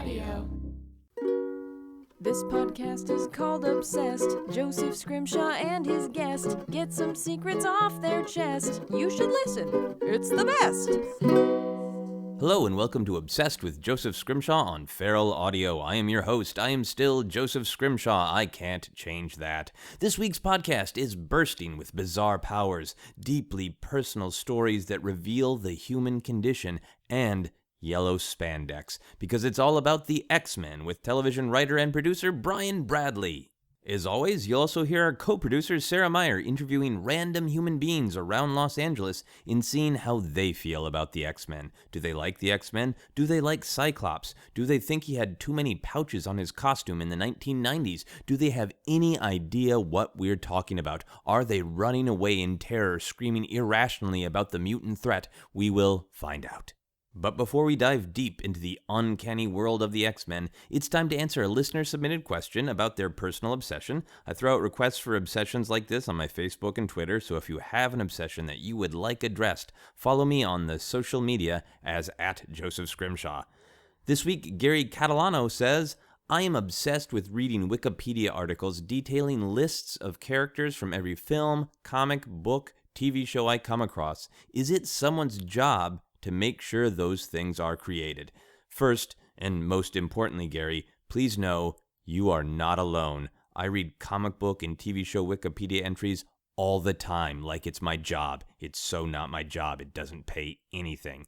Audio. This podcast is called Obsessed. Joseph Scrimshaw and his guest get some secrets off their chest. You should listen. It's the best. Hello and welcome to Obsessed with Joseph Scrimshaw on Feral Audio. I am your host. I am still Joseph Scrimshaw. I can't change that. This week's podcast is bursting with bizarre powers, deeply personal stories that reveal the human condition, and yellow spandex, because it's all about the X-Men with television writer and producer Brian Bradley. As always, you'll also hear our co-producer Sarah Meyer interviewing random human beings around Los Angeles and seeing how they feel about the X-Men. Do they like the X-Men? Do they like Cyclops? Do they think he had too many pouches on his costume in the 1990s? Do they have any idea what we're talking about? Are they running away in terror, screaming irrationally about the mutant threat? We will find out. But before we dive deep into the uncanny world of the X-Men, it's time to answer a listener-submitted question about their personal obsession. I throw out requests for obsessions like this on my Facebook and Twitter, so if you have an obsession that you would like addressed, follow me on the social media as @Joseph Scrimshaw. This week, Gary Catalano says, I am obsessed with reading Wikipedia articles detailing lists of characters from every film, comic, book, TV show I come across. Is it someone's job to make sure those things are created? First, and most importantly, Gary, please know you are not alone. I read comic book and TV show Wikipedia entries all the time, like it's my job. It's so not my job. It doesn't pay anything.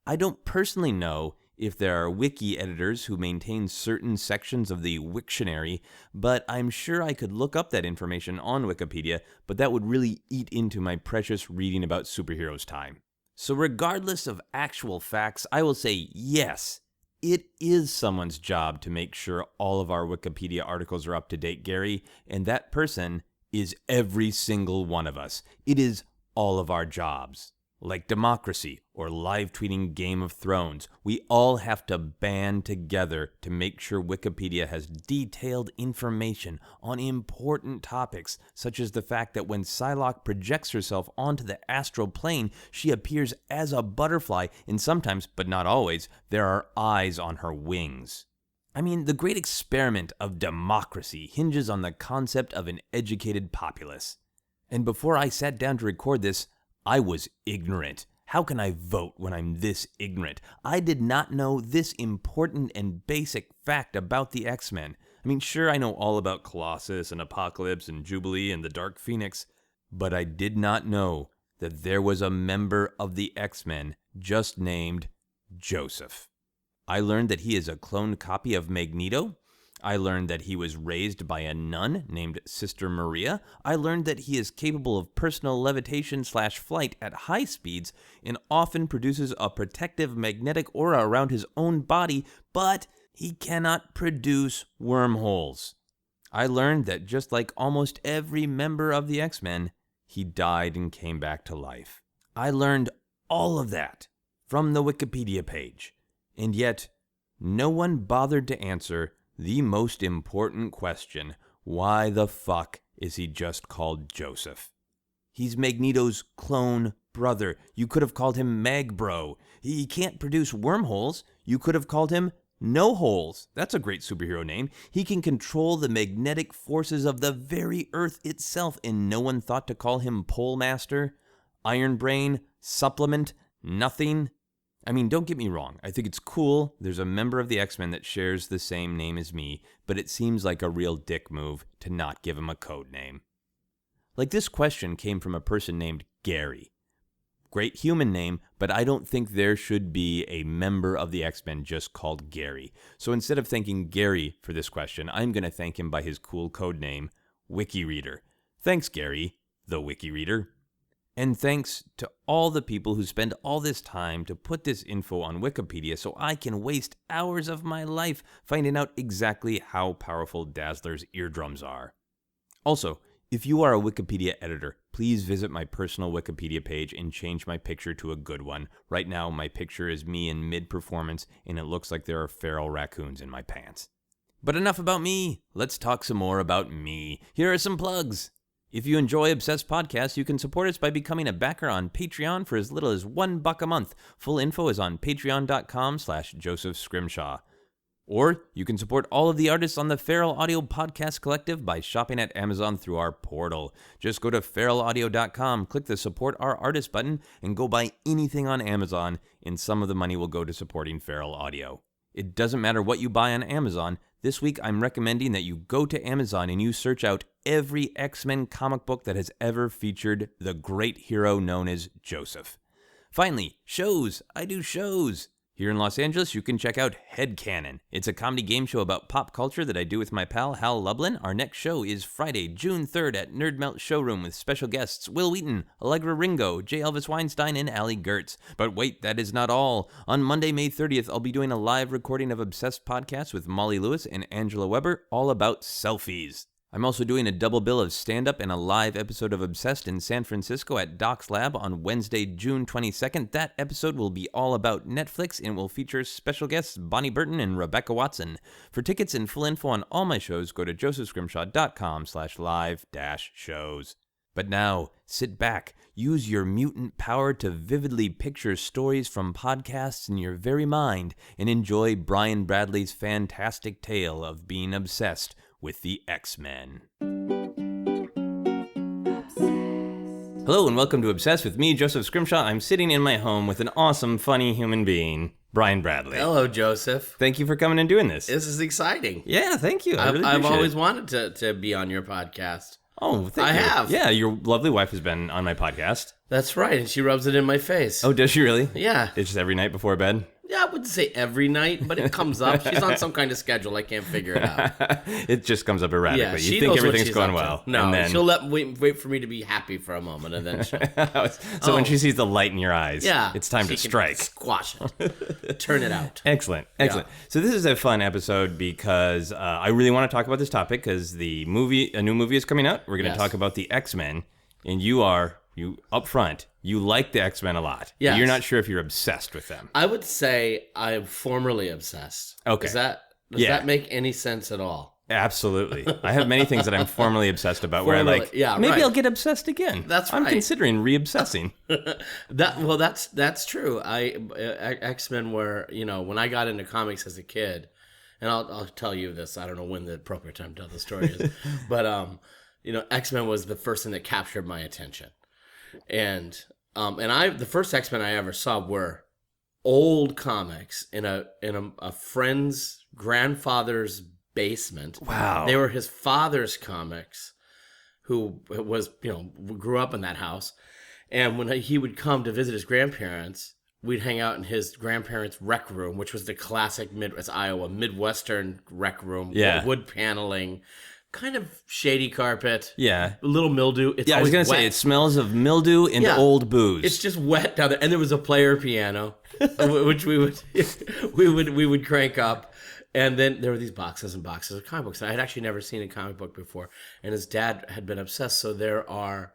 I don't personally know if there are wiki editors who maintain certain sections of the Wiktionary, but I'm sure I could look up that information on Wikipedia, but that would really eat into my precious reading about superheroes time. So regardless of actual facts, I will say yes, it is someone's job to make sure all of our Wikipedia articles are up to date, Gary, and that person is every single one of us. It is all of our jobs. Like democracy or live tweeting Game of Thrones, we all have to band together to make sure Wikipedia has detailed information on important topics, such as the fact that when Psylocke projects herself onto the astral plane, she appears as a butterfly, and sometimes, but not always, there are eyes on her wings. I mean, the great experiment of democracy hinges on the concept of an educated populace. And before I sat down to record this, I was ignorant. How can I vote when I'm this ignorant? I did not know this important and basic fact about the X-Men. I mean, sure, I know all about Colossus and Apocalypse and Jubilee and the Dark Phoenix, but I did not know that there was a member of the X-Men just named Joseph. I learned that he is a cloned copy of Magneto. I learned that he was raised by a nun named Sister Maria. I learned that he is capable of personal levitation/flight at high speeds and often produces a protective magnetic aura around his own body, but he cannot produce wormholes. I learned that just like almost every member of the X-Men, he died and came back to life. I learned all of that from the Wikipedia page, and yet no one bothered to answer the most important question: why the fuck is he just called Joseph? He's Magneto's clone brother. You could have called him Magbro. He can't produce wormholes. You could have called him No Holes. That's a great superhero name. He can control the magnetic forces of the very Earth itself, and no one thought to call him Pole Master, Iron Brain, Supplement, Nothing. I mean, don't get me wrong. I think it's cool there's a member of the X-Men that shares the same name as me, but it seems like a real dick move to not give him a code name. Like, this question came from a person named Gary. Great human name, but I don't think there should be a member of the X-Men just called Gary. So instead of thanking Gary for this question, I'm going to thank him by his cool code name, WikiReader. Thanks, Gary, the WikiReader. And thanks to all the people who spend all this time to put this info on Wikipedia so I can waste hours of my life finding out exactly how powerful Dazzler's eardrums are. Also, if you are a Wikipedia editor, please visit my personal Wikipedia page and change my picture to a good one. Right now, my picture is me in mid-performance, and it looks like there are feral raccoons in my pants. But enough about me. Let's talk some more about me. Here are some plugs. If you enjoy Obsessed Podcasts, you can support us by becoming a backer on Patreon for as little as $1 a month. Full info is on patreon.com/Joseph Scrimshaw. Or you can support all of the artists on the Feral Audio Podcast Collective by shopping at Amazon through our portal. Just go to feralaudio.com, click the Support Our Artist button, and go buy anything on Amazon, and some of the money will go to supporting Feral Audio. It doesn't matter what you buy on Amazon. This week, I'm recommending that you go to Amazon and you search out every X-Men comic book that has ever featured the great hero known as Joseph. Finally, shows. I do shows. Here in Los Angeles, you can check out Headcanon. It's a comedy game show about pop culture that I do with my pal Hal Lublin. Our next show is Friday, June 3rd at Nerd Melt Showroom with special guests Will Wheaton, Allegra Ringo, J. Elvis Weinstein, and Allie Gertz. But wait, that is not all. On Monday, May 30th, I'll be doing a live recording of Obsessed Podcast with Molly Lewis and Angela Weber, all about selfies. I'm also doing a double bill of stand-up and a live episode of Obsessed in San Francisco at Doc's Lab on Wednesday, June 22nd. That episode will be all about Netflix and will feature special guests Bonnie Burton and Rebecca Watson. For tickets and full info on all my shows, go to josephscrimshaw.com/live-shows. But now, sit back, use your mutant power to vividly picture stories from podcasts in your very mind, and enjoy Brian Bradley's fantastic tale of being obsessed with the X-Men. Hello and welcome to Obsessed with me, Joseph Scrimshaw. I'm sitting in my home with an awesome, funny human being, Brian Bradley. Hello, Joseph. Thank you for coming and doing this. This is exciting. Yeah, thank you. I've always wanted to be on your podcast. Oh, thank you. I have. Yeah, your lovely wife has been on my podcast. That's right, and she rubs it in my face. Oh, does she really? Yeah. It's just every night before bed? Yeah, I wouldn't say every night, but it comes up. She's on some kind of schedule. I can't figure it out. It just comes up erratically. Yeah, she you think knows everything's what she's going up well. to. No, and then... she'll wait for me to be happy for a moment, and then she'll... So when she sees the light in your eyes, it's time to strike. Squash it. Turn it out. Excellent. Yeah. So this is a fun episode because I really want to talk about this topic because a new movie is coming out. We're going to talk about the X-Men, and you up front, you like the X-Men a lot. Yes. You're not sure if you're obsessed with them. I would say I'm formerly obsessed. Okay. Does that make any sense at all? Absolutely. I have many things that I'm formerly obsessed about where maybe I'll get obsessed again. That's right. I'm considering re-obsessing. That's true. X-Men were, when I got into comics as a kid, and I'll tell you this, I don't know when the appropriate time to tell the story is, but X-Men was the first thing that captured my attention. And the first X-Men I ever saw were old comics in a friend's grandfather's basement. Wow. They were his father's comics, who was, grew up in that house. And when he would come to visit his grandparents, we'd hang out in his grandparents' rec room, which was the classic Midwestern rec room. Yeah. Wood paneling. Kind of shady carpet. Yeah. A little mildew. I was going to say, it smells of mildew and old booze. It's just wet down there. And there was a player piano, which we would crank up. And then there were these boxes and boxes of comic books. And I had actually never seen a comic book before. And his dad had been obsessed. So there were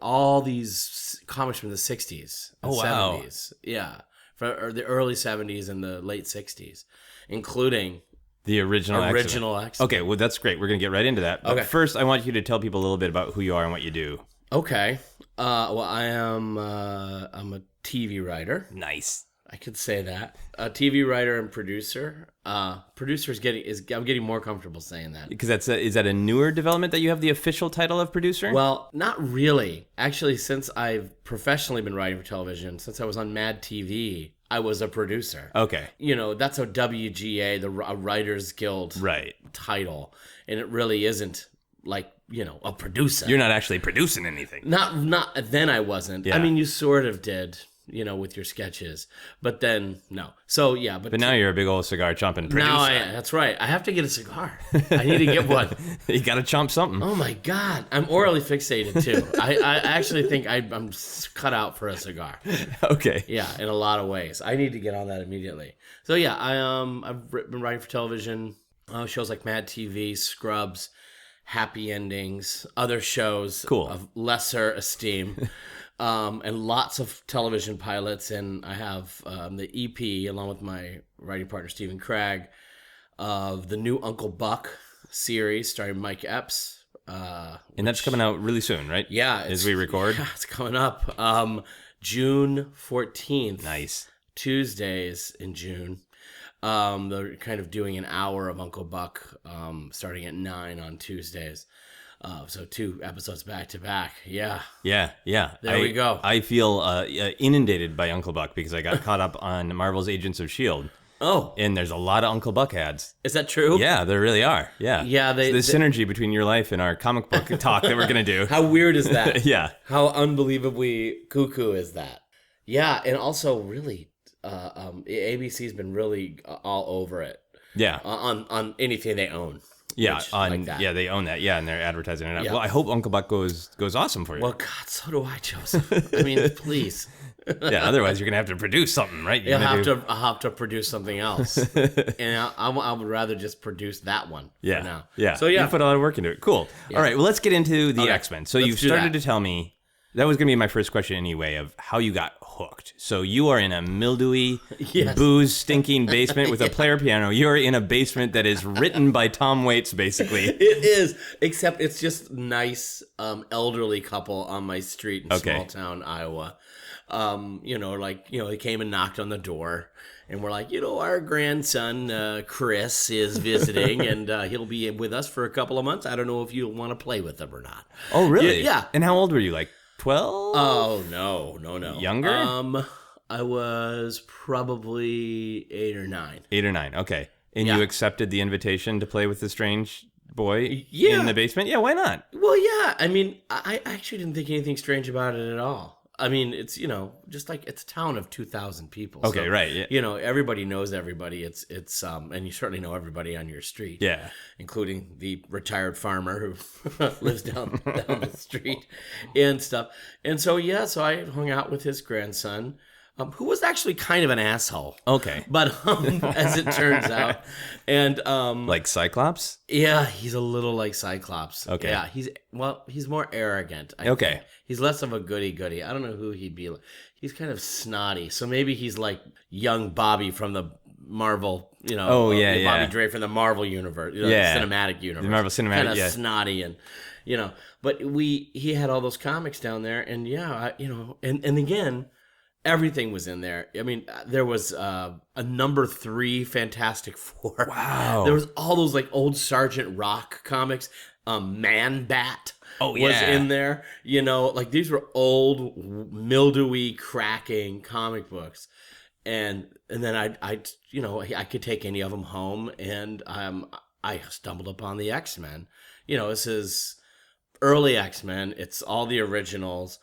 all these comics from the 60s and 70s. Yeah. From the early 70s and the late 60s, including... The original X-Men. Okay, well, that's great. We're going to get right into that. But first, I want you to tell people a little bit about who you are and what you do. Okay. Well, I'm a TV writer. Nice. I could say that. A TV writer and producer. I'm getting more comfortable saying that. Because is that a newer development that you have the official title of producer? Well, not really. Actually, since I've professionally been writing for television, since I was on MadTV, I was a producer. Okay. That's a WGA, a Writers Guild title. And it really isn't like, a producer. You're not actually producing anything. Not then I wasn't. Yeah. I mean, you sort of did, with your sketches. But then, no. So, yeah. But now you're a big old cigar chomping producer. That's right. I have to get a cigar. I need to get one. You got to chomp something. Oh, my God. I'm orally fixated, too. I actually think I'm cut out for a cigar. Okay. Yeah, in a lot of ways. I need to get on that immediately. So, yeah, I've been writing for television, shows like MadTV, Scrubs, Happy Endings, other shows of lesser esteem. And lots of television pilots, and I have the EP, along with my writing partner, Stephen Cragg, of the new Uncle Buck series starring Mike Epps. And that's coming out really soon, right? Yeah. As we record? Yeah, it's coming up. June 14th. Nice. Tuesdays in June. They're kind of doing an hour of Uncle Buck, starting at 9 on Tuesdays. So 2 episodes back to back. Yeah. Yeah. There we go. I feel inundated by Uncle Buck because I got caught up on Marvel's Agents of S.H.I.E.L.D. Oh. And there's a lot of Uncle Buck ads. Is that true? Yeah, there really are. Yeah. Yeah. The synergy between your life and our comic book talk that we're going to do. How weird is that? Yeah. How unbelievably cuckoo is that? Yeah. And also, really, ABC's been really all over it. Yeah. On anything they own. Yeah, like that. Yeah, they own that. Yeah, and they're advertising it. Yeah. Well, I hope Uncle Buck goes awesome for you. Well, God, so do I, Joseph. I mean, please. Yeah, otherwise you're gonna have to produce something, right? I'll have to produce something else, and I would rather just produce that one. Yeah, for now. Yeah. So yeah, you put a lot of work into it. Cool. Yeah. All right, well, let's get into the X-Men. So you've started to tell me. That was going to be my first question anyway, of how you got hooked. So you are in a mildewy, booze-stinking basement with a player piano. You're in a basement that is written by Tom Waits, basically. It is, except it's just nice elderly couple on my street in small town Iowa. They came and knocked on the door. And we're like, our grandson, Chris, is visiting, and he'll be with us for a couple of months. I don't know if you'll want to play with him or not. Oh, really? Yeah. And how old were you, like 12? Oh, no. Younger? I was probably 8 or 9. 8 or 9, okay. And you accepted the invitation to play with the strange boy in the basement? Yeah, why not? Well, yeah. I mean, I actually didn't think anything strange about it at all. I mean, it's, just like it's a town of 2,000 people. Okay, so, right. Yeah. Everybody knows everybody. It's and you certainly know everybody on your street. Yeah. Including the retired farmer who lives down the street and stuff. And so, so I hung out with his grandson, who was actually kind of an asshole. Okay. But as it turns out. And like Cyclops? Yeah, he's a little like Cyclops. Okay. Yeah, he's more arrogant. I okay. think. He's less of a goody-goody. I don't know who he'd be. He's kind of snotty. So maybe he's like young Bobby from the Marvel, Bobby Dre from the Marvel universe, the cinematic universe. The Marvel cinematic, kind of snotty and, But he had all those comics down there, and and again, everything was in there. I mean, there was a number 3 Fantastic Four. Wow. There was all those like old Sergeant Rock comics. Man Bat was in there. Like these were old, mildewy, cracking comic books. And then I could take any of them home, and I stumbled upon the X-Men. This is early X-Men. It's all the originals.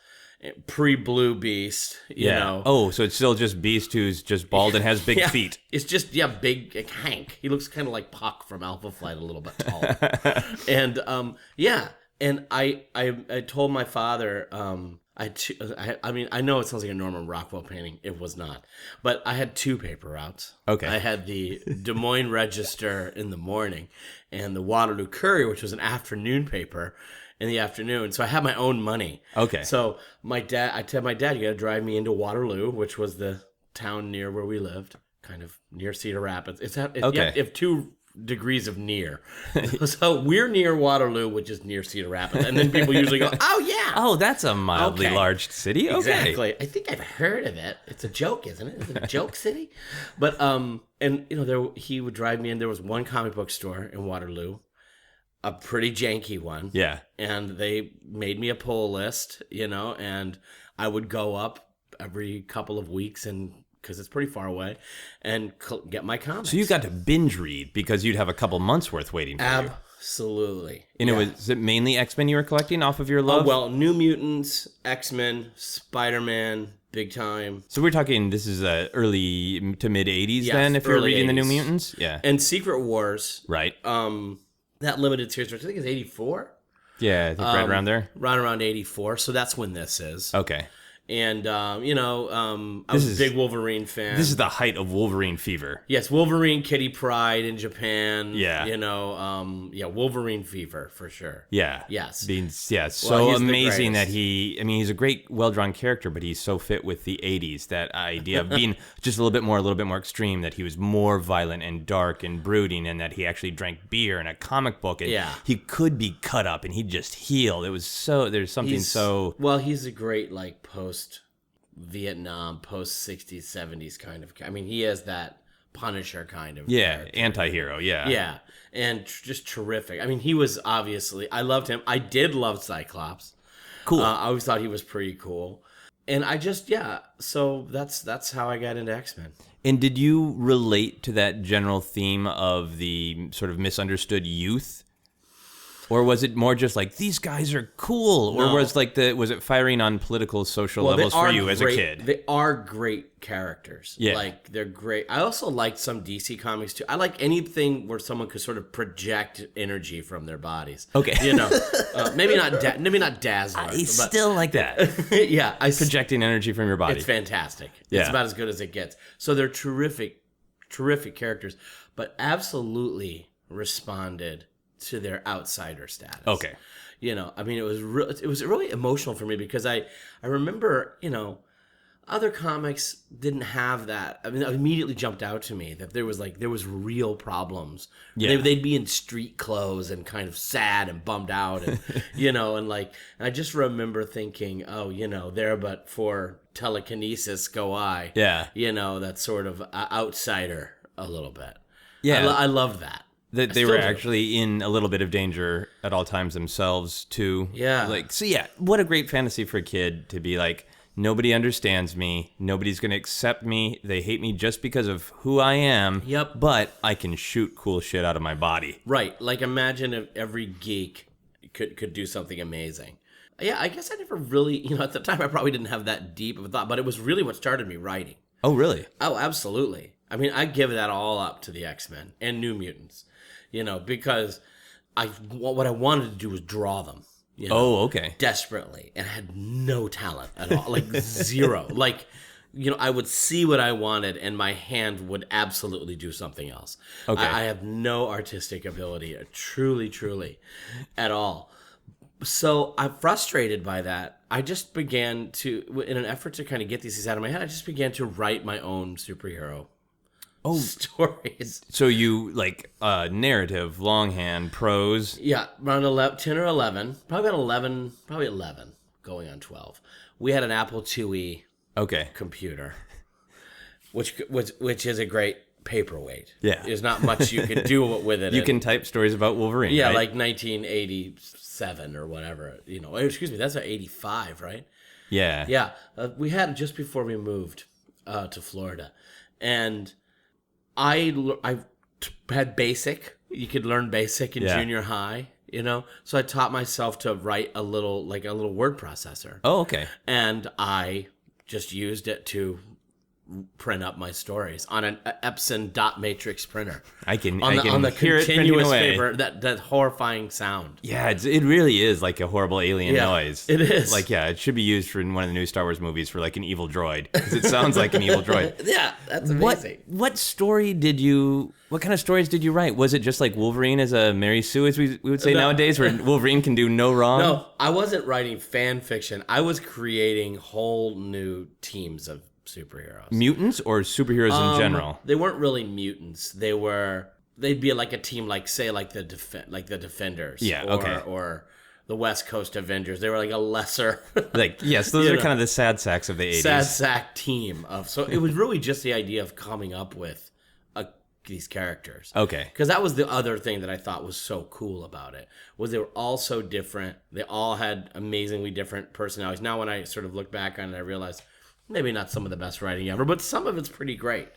Pre-Blue Beast, you know. Oh, so it's still just Beast who's just bald and has big feet. It's just, big like Hank. He looks kind of like Puck from Alpha Flight, a little bit taller. And, and I told my father, I mean, I know it sounds like a Norman Rockwell painting. It was not. But I had 2 paper routes. Okay. I had the Des Moines Register in the morning and the Waterloo Courier, which was an afternoon paper, in the afternoon. So I had my own money. Okay. So I told my dad, you got to drive me into Waterloo, which was the town near where we lived, kind of near Cedar Rapids. You have 2 degrees of near. So we're near Waterloo, which is near Cedar Rapids. And then people usually go, oh, yeah. Oh, that's a mildly large city? Okay. Exactly. I think I've heard of it. It's a joke, isn't it? Is it a joke city? But, he would drive me in. There was one comic book store in Waterloo. A pretty janky one. Yeah. And they made me a pull list, and I would go up every couple of weeks, and because it's pretty far away, and get my comics. So you got to binge read because you'd have a couple months worth waiting for you. Absolutely. And was it mainly X-Men you were collecting off of your love? Oh, well, New Mutants, X-Men, Spider-Man, big time. So we're talking, this is early to mid 80s then, if you're reading 80s. the New Mutants? Yeah. And Secret Wars. Right. That limited series, which I think is 84. Yeah, I think right around there. Right around 84. So that's when this is. Okay. And, I was a big Wolverine fan. This is the height of Wolverine fever. Yes, Wolverine, Kitty Pryde in Japan. Yeah. Wolverine fever for sure. Yeah. Yes. So amazing that he's a great, well-drawn character, but he's so fit with the 80s, that idea of being just a little bit more extreme, that he was more violent and dark and brooding, and that he actually drank beer in a comic book, and he could be cut up and he'd just heal. It was there's something so... Well, he's a great, post-Vietnam, post-60s, 70s kind of... I mean, he has that Punisher kind of character. Anti-hero, Yeah, and just terrific. I mean, he was obviously, I loved him. I did love Cyclops. Cool. I always thought he was pretty cool. And I just, so that's how I got into X-Men. And did you relate to that general theme of the sort of misunderstood youth? Or was it more just like, these guys are cool? No. Or was it firing on political, social levels for you as a kid? They are great characters. Yeah. Like, they're great. I also liked some DC comics, too. I like anything where someone could sort of project energy from their bodies. Okay. Maybe not Dazzler. I still like that. Yeah. Projecting energy from your body. It's fantastic. Yeah. It's about as good as it gets. So they're terrific, terrific characters, but absolutely responded to their outsider status. Okay. I mean, it was really emotional for me because I remember, other comics didn't have that. I mean, it immediately jumped out to me that there was real problems. Yeah. They'd be in street clothes and kind of sad and bummed out, and and I just remember thinking, oh, there but for telekinesis go I. Yeah. That sort of outsider a little bit. Yeah. I love that. That they were actually in a little bit of danger at all times themselves, too. Yeah. What a great fantasy for a kid to be like, nobody understands me. Nobody's going to accept me. They hate me just because of who I am. Yep. But I can shoot cool shit out of my body. Right. Like, imagine if every geek could do something amazing. Yeah, I guess I never really, at the time I probably didn't have that deep of a thought, but it was really what started me writing. Oh, really? Oh, absolutely. I mean, I give that all up to the X-Men and New Mutants. Because what I wanted to do was draw them. Oh, okay. Desperately, and I had no talent at all, like zero. Like, I would see what I wanted, and my hand would absolutely do something else. Okay. I have no artistic ability, truly, at all. So I'm frustrated by that. I just began to, in an effort to kind of get these things out of my head, I just began to write my own superhero stories. So you narrative, longhand, prose? Yeah, around 10 or 11. Probably about 11, going on 12. We had an Apple IIe computer, which is a great paperweight. Yeah. There's not much you can do with it. You can type stories about Wolverine, yeah, right? like 1987 or whatever. Excuse me, that's 85, right? Yeah. Yeah, we had it just before we moved to Florida. And I had basic. You could learn basic in junior high, So I taught myself to write a little word processor. Oh, okay. And I just used it to print up my stories on an Epson dot matrix printer. I can on the hear continuous it away. paper, that horrifying sound. Yeah, it really is like a horrible alien noise. It is. It should be used for in one of the new Star Wars movies for like an evil droid, because it sounds like an evil droid. Yeah, that's amazing. What kind of stories did you write? Was it just like Wolverine as a Mary Sue, as we would say nowadays, where Wolverine can do no wrong? No, I wasn't writing fan fiction. I was creating whole new teams of superheroes. Mutants or superheroes in general? They weren't really mutants. They'd be like a team, like the Defenders. Yeah, or the West Coast Avengers. They were like a lesser yes, those are kind of the sad sacks of the 80s. Sad sack team so it was really just the idea of coming up with these characters. Okay. Because that was the other thing that I thought was so cool about it, was they were all so different. They all had amazingly different personalities. Now when I sort of look back on it, I realize maybe not some of the best writing ever, but some of it's pretty great.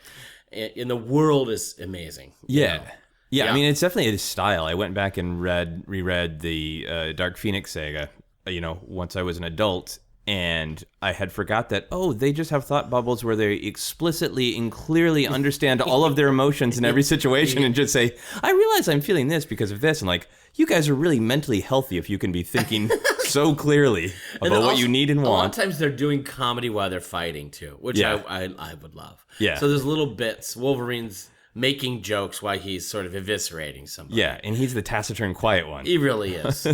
And the world is amazing. Yeah. Yeah, I mean, it's definitely a style. I went back and reread the Dark Phoenix saga, once I was an adult, and I had forgot that, they just have thought bubbles where they explicitly and clearly understand all of their emotions in every situation and just say, I realize I'm feeling this because of this. And you guys are really mentally healthy if you can be thinking so clearly about what you need and want. A lot of times they're doing comedy while they're fighting too, which I would love. Yeah. So there's little bits. Wolverine's making jokes while he's sort of eviscerating somebody. Yeah, and he's the taciturn, quiet one. He really is.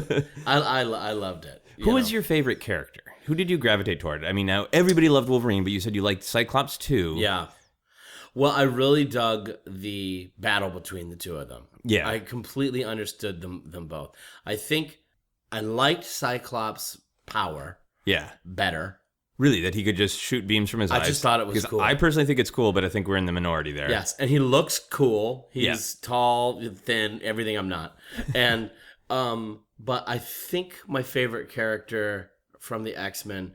I loved it. Who was your favorite character? Who did you gravitate toward? I mean, now everybody loved Wolverine, but you said you liked Cyclops too. Yeah. Well, I really dug the battle between the two of them. Yeah. I completely understood them both. I think I liked Cyclops' power better. Really? That he could just shoot beams from his eyes? I just thought it was cool. I personally think it's cool, but I think we're in the minority there. Yes, and he looks cool. He's tall, thin, everything I'm not. And but I think my favorite character from the X-Men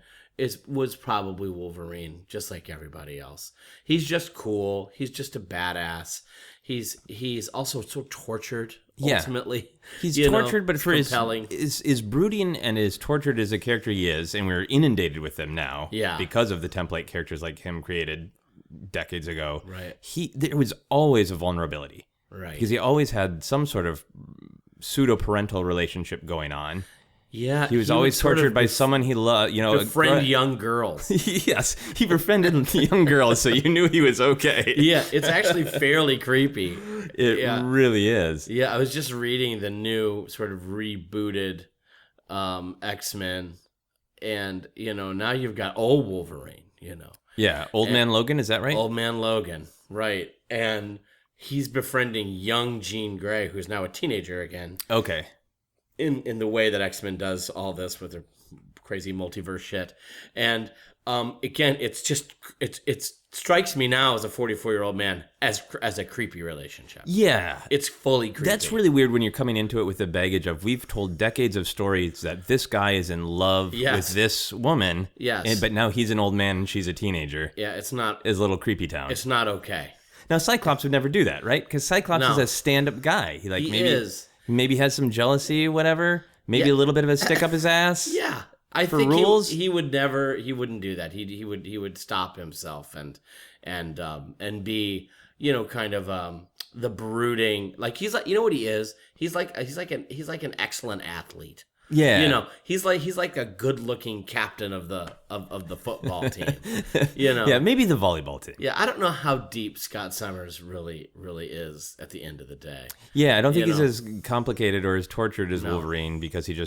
was probably Wolverine, just like everybody else. He's just cool. He's just a badass. He's also so tortured. Ultimately, he's tortured, but for as brooding and as tortured as a character he is, and we're inundated with them now, because of the template characters like him created decades ago. Right. There was always a vulnerability, right? Because he always had some sort of pseudo-parental relationship going on. Yeah, he was always tortured by someone he loved. Befriend young girls. Yes, he befriended young girls, so you knew he was okay. Yeah, it's actually fairly creepy. It really is. Yeah, I was just reading the new sort of rebooted X-Men, and now you've got old Wolverine. Yeah, Old Man Logan, is that right? Old Man Logan, right? And he's befriending young Jean Grey, who's now a teenager again. Okay. In the way that X-Men does all this with their crazy multiverse shit. And again, it strikes me now as a 44-year-old man as a creepy relationship. Yeah. It's fully creepy. That's really weird when you're coming into it with the baggage of we've told decades of stories that this guy is in love with this woman. Yes. But now he's an old man and she's a teenager. Yeah, it's not... Is Little Creepy Town. It's not okay. Now, Cyclops would never do that, right? Because Cyclops is a stand-up guy. He is. Maybe has some jealousy, whatever. Maybe a little bit of a stick up his ass. Yeah, I think rules. He would never. He wouldn't do that. He would stop himself and be kind of the brooding. Like he's like what he is. He's like an excellent athlete. Yeah, he's like a good-looking captain of the football team. Yeah, maybe the volleyball team. Yeah, I don't know how deep Scott Summers really is at the end of the day. Yeah, I don't think he's as complicated or as tortured as Wolverine because he's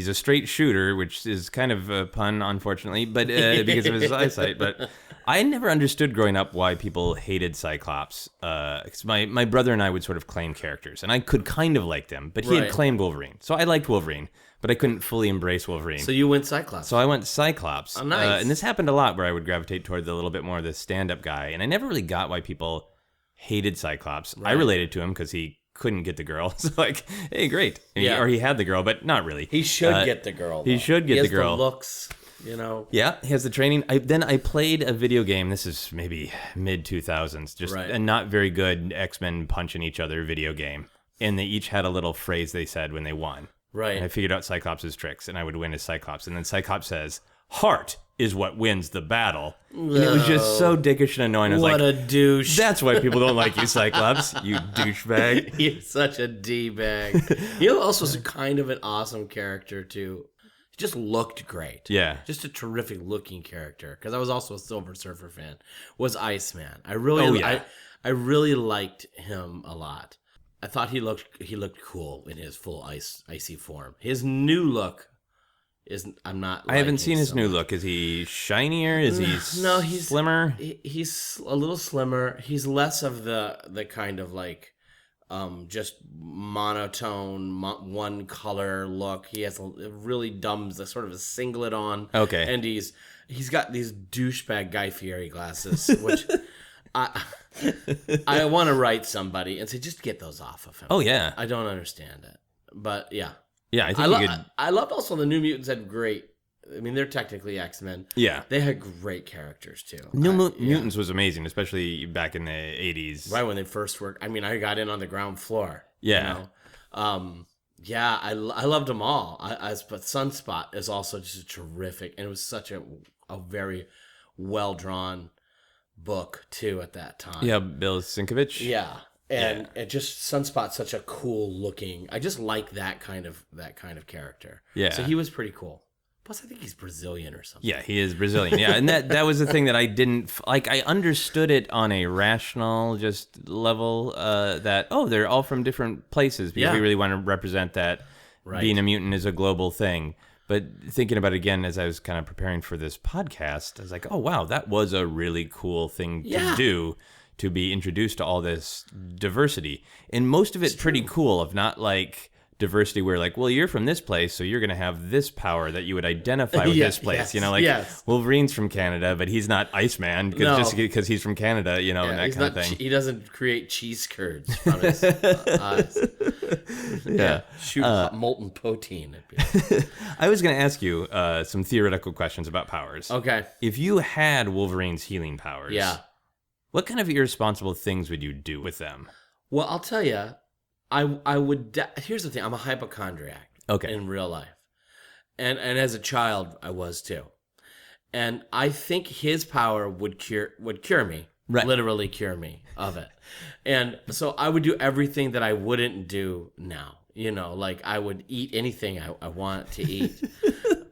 a straight shooter, which is kind of a pun, unfortunately, but because of his eyesight. But I never understood growing up why people hated Cyclops. Because my brother and I would sort of claim characters, and I could kind of like them, but he had claimed Wolverine. So I liked Wolverine, but I couldn't fully embrace Wolverine. So you went Cyclops. So I went Cyclops. Oh, nice. And this happened a lot where I would gravitate toward the little bit more of the stand-up guy, and I never really got why people hated Cyclops. Right. I related to him because he couldn't get the girl. So like, hey, great. Or he had the girl, but not really. He should get the girl, though. He should get the girl. He has the looks. Yeah, he has the training. I played a video game. This is maybe mid-2000s, just a not very good X-Men punching each other video game. And they each had a little phrase they said when they won. Right. And I figured out Cyclops' tricks, and I would win as Cyclops. And then Cyclops says, "Heart is what wins the battle." And it was just so dickish and annoying. I was what a douche. That's why people don't like you, Cyclops, you douchebag. You're such a D-bag. He also was kind of an awesome character, too. He just looked great. Yeah. Just a terrific looking character. Because I was also a Silver Surfer fan. Was Iceman. I really liked him a lot. I thought he looked cool in his full icy form. His new look is I haven't seen his new look. Is he shinier? Is he he's slimmer? He's a little slimmer. He's less of the kind of like just monotone one color look. He has a really dumb sort of a singlet on. Okay. And he's got these douchebag Guy Fieri glasses, which I want to write somebody and say, just get those off of him. Oh, yeah. I don't understand it. But, yeah. Yeah, I think I loved also the New Mutants had great... I mean, they're technically X-Men. Yeah. They had great characters, too. New Mutants was amazing, especially back in the 80s. Right, when they first worked. I mean, I got in on the ground floor. Yeah. Yeah, I loved them all. But Sunspot is also just terrific. And it was such a very well-drawn book too at that time. Yeah, Bill Sienkiewicz. Yeah, and just Sunspot's such a cool looking. I just like that kind of character. Yeah, so he was pretty cool. Plus, I think he's Brazilian or something. Yeah, he is Brazilian. Yeah, and that was the thing that I didn't like. I understood it on a rational just level. That they're all from different places because we really want to represent that being a mutant is a global thing. But thinking about it again as I was kind of preparing for this podcast, I was like, oh, wow, that was a really cool thing to do, to be introduced to all this diversity. And most of it's pretty cool, of not like diversity where like, well, you're from this place, so you're going to have this power that you would identify with this place. Wolverine's from Canada, but he's not Iceman just because he's from Canada, and that kind of thing. He doesn't create cheese curds from his eyes. Shoot molten protein at people. I was going to ask you some theoretical questions about powers. Okay. If you had Wolverine's healing powers, what kind of irresponsible things would you do with them? Well, I'll tell you, I would. Here's the thing: I'm a hypochondriac. Okay. In real life, and as a child, I was too, and I think his power would cure me, literally cure me of it, and so I would do everything that I wouldn't do now. Like I would eat anything I want to eat.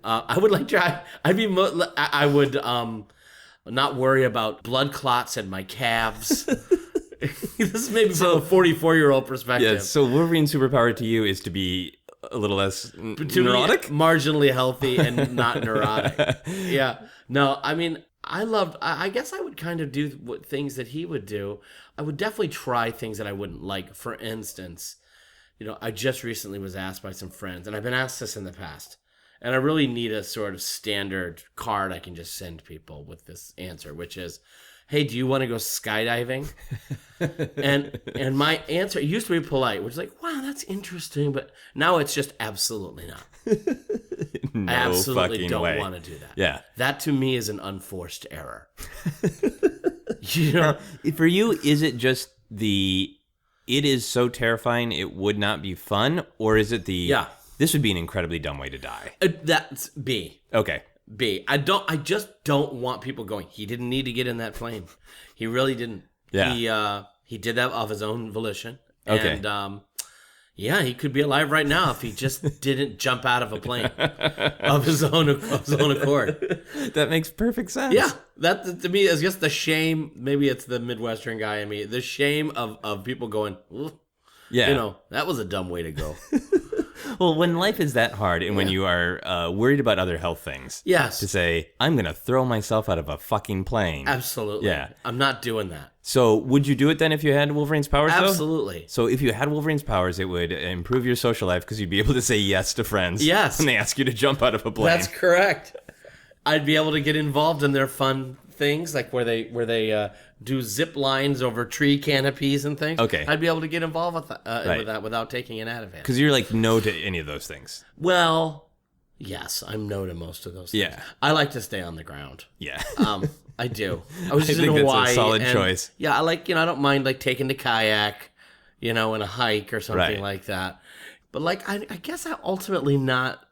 I would like try. I would not worry about blood clots in my calves. This is maybe from a 44-year-old perspective. Yes, so Wolverine's superpower to you is to be a little less neurotic? Marginally healthy and not neurotic. Yeah. No, I mean, I guess I would kind of do things that he would do. I would definitely try things that I wouldn't like. For instance, I just recently was asked by some friends, and I've been asked this in the past, and I really need a sort of standard card I can just send people with this answer, which is, hey, do you want to go skydiving? and my answer, it used to be polite, which is like, wow, that's interesting, but now it's just absolutely not. No, I absolutely don't way. want to do that. Yeah. That to me is an unforced error. Now, for you, is it just it is so terrifying it would not be fun, or is it this would be an incredibly dumb way to die? That's B. Okay. B. I just don't want people going, he didn't need to get in that plane. He really didn't. Yeah. He did that of his own volition. Okay. And he could be alive right now if he just didn't jump out of a plane of his own accord. That makes perfect sense. Yeah. That to me is just the shame. Maybe it's the Midwestern guy in me. The shame of people going, that was a dumb way to go. Well, when life is that hard and when you are worried about other health things, yes, to say, I'm going to throw myself out of a fucking plane. Absolutely. Yeah. I'm not doing that. So would you do it then if you had Wolverine's powers, though? Absolutely. So if you had Wolverine's powers, it would improve your social life because you'd be able to say yes to friends. Yes. When they ask you to jump out of a plane. That's correct. I'd be able to get involved in their fun things, like where they do zip lines over tree canopies and things. Okay. I'd be able to get involved with that without taking an ad advantage. Because you're like no to any of those things. Well, yes, I'm no to most of those things. Yeah. I like to stay on the ground. Yeah. I do. I was just I think in Hawaii. That's a solid choice. Yeah, I I don't mind like taking the kayak, in a hike or something like that. But I guess I ultimately not.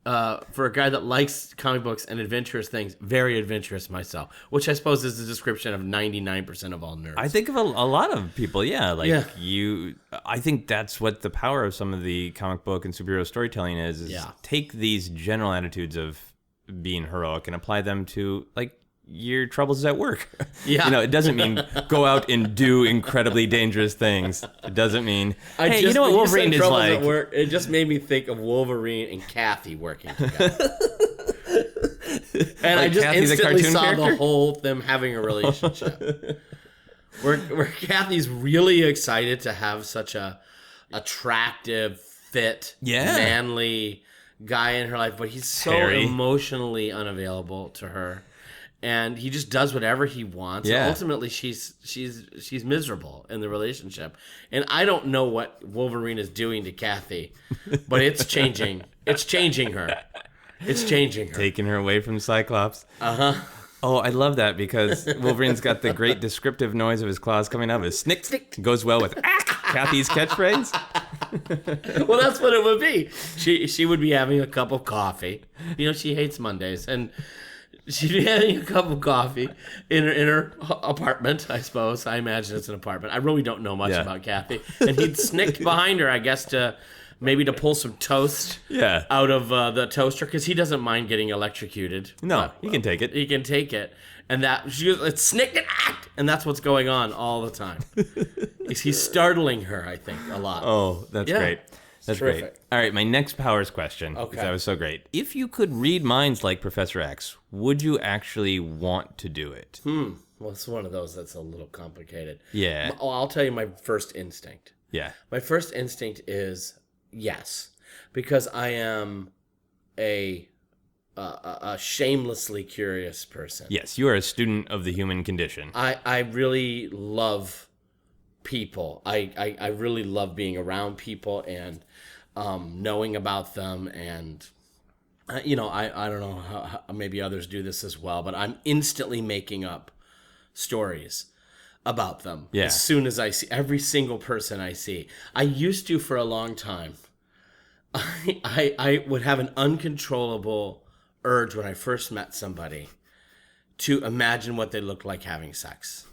For a guy that likes comic books and adventurous things, very adventurous myself, which I suppose is the description of 99% of all nerds. I think of a lot of people, I think that's what the power of some of the comic book and superhero storytelling is take these general attitudes of being heroic and apply them to, your troubles at work. Yeah. It doesn't mean go out and do incredibly dangerous things. It doesn't mean, hey, you know what Wolverine is like. At work, it just made me think of Wolverine and Kathy working together. And I just Kathy's instantly saw character? the whole them having a relationship. where Kathy's really excited to have such a attractive, fit, manly guy in her life, but he's so emotionally unavailable to her. And he just does whatever he wants. Yeah. And ultimately, she's miserable in the relationship. And I don't know what Wolverine is doing to Kathy, but it's changing. It's changing her. It's changing her. Taking her away from Cyclops. Uh-huh. Oh, I love that because Wolverine's got the great descriptive noise of his claws coming out of his Snikt. Goes well with Kathy's catchphrase. Well, that's what it would be. She would be having a cup of coffee. She hates Mondays. And she'd be having a cup of coffee in her apartment, I suppose. I imagine it's an apartment. I really don't know much about Kathy. And he'd snicked behind her, I guess, to pull some toast out of the toaster, because he doesn't mind getting electrocuted. No, he can take it. He can take it. And it's snicked and act! And that's what's going on all the time. He's startling her, I think, a lot. Oh, that's great. That's terrific. Great. All right, my next powers question, because that was so great. If you could read minds like Professor X, would you actually want to do it? Well, it's one of those that's a little complicated. Yeah. I'll tell you my first instinct. Yeah. My first instinct is Yes, because I am a shamelessly curious person. Yes, you are a student of the human condition. I really love people. I really love being around people and knowing about them. And, I don't know how maybe others do this as well, but I'm instantly making up stories about them. Yeah. As soon as I see every single person I see. I used to for a long time. I would have an uncontrollable urge when I first met somebody to imagine what they looked like having sex.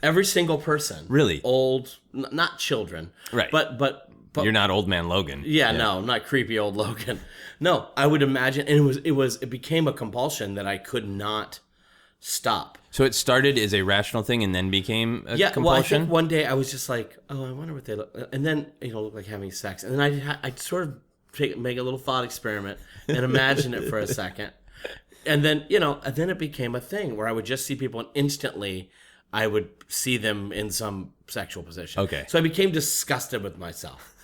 Every single person. Really? Old, not children. Right. But You're not Old Man Logan. Yeah, no, I'm not creepy old Logan. No, I would imagine, and it became a compulsion that I could not stop. So it started as a rational thing and then became a compulsion? Well, I think one day I was just like, oh, I wonder what they look, and then look like having sex, and then I'd sort of make a little thought experiment and imagine it for a second, and then it became a thing where I would just see people and instantly I would see them in some sexual position. Okay. So I became disgusted with myself.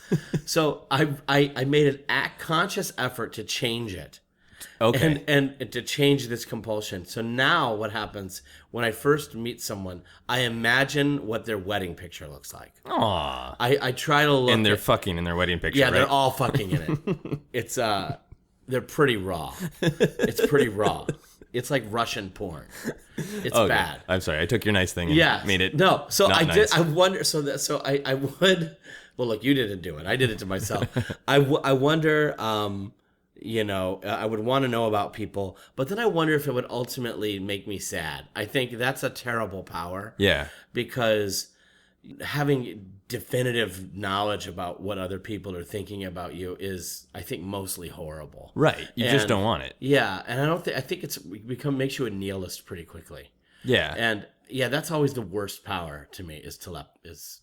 So I made a conscious effort to change it. Okay. And to change this compulsion. So now what happens when I first meet someone, I imagine what their wedding picture looks like. Aww. I try to look. And they're fucking in their wedding picture, Yeah, right? they're all fucking in it. It's they're pretty raw. It's pretty raw. It's like Russian porn. It's bad. I'm sorry. I took your nice thing and made it. No. So not I nice. did. I wonder. So I would. Well, look, you didn't do it. I did it to myself. I wonder. I would want to know about people, but then I wonder if it would ultimately make me sad. I think that's a terrible power. Yeah. Because having definitive knowledge about what other people are thinking about you is, I think, mostly horrible. Right. You just don't want it. Yeah, and I think it's makes you a nihilist pretty quickly. Yeah. And yeah, that's always the worst power to me is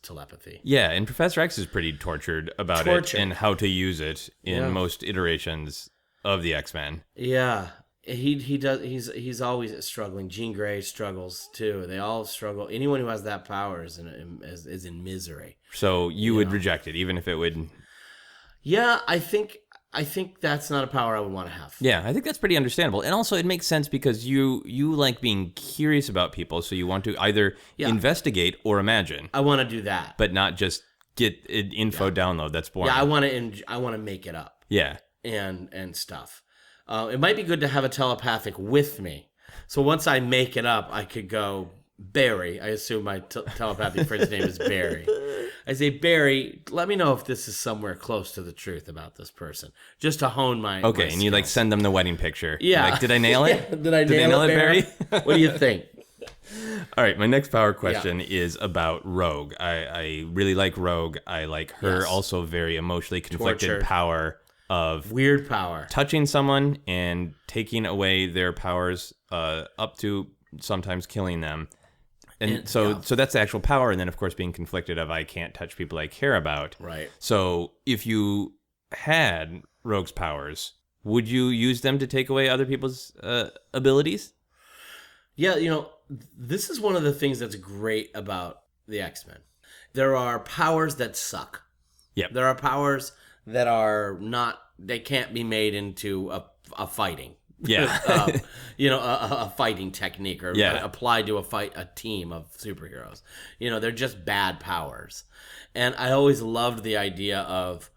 telepathy. Yeah, and Professor X is pretty tortured about it and how to use it in most iterations of the X-Men. Yeah. He does. He's always struggling. Jean Grey struggles too. They all struggle. Anyone who has that power is in misery. So you would reject it, even if it would. Yeah, I think that's not a power I would want to have. Yeah, I think that's pretty understandable, and also it makes sense because you like being curious about people, so you want to either investigate or imagine. I want to do that, but not just get an info download. That's boring. Yeah, I want to make it up. Yeah, and stuff. It might be good to have a telepathic with me. So once I make it up, I could go, Barry. I assume my telepathic friend's name is Barry. I say, Barry, let me know if this is somewhere close to the truth about this person. Just to hone my Okay, my and you like send them the wedding picture. Yeah. Like, did I nail it? Yeah, did I nail it, Barry? What do you think? All right, my next power question is about Rogue. I really like Rogue. I like her also very emotionally conflicted power of weird power, touching someone and taking away their powers, up to sometimes killing them. And so that's the actual power. And then, of course, being conflicted of I can't touch people I care about. Right. So if you had Rogue's powers, would you use them to take away other people's abilities? Yeah, this is one of the things that's great about the X-Men. There are powers that suck. Yep. There are powers that are not, they can't be made into a fighting. Yeah. A fighting technique or applied to a team of superheroes. They're just bad powers. And I always loved the idea of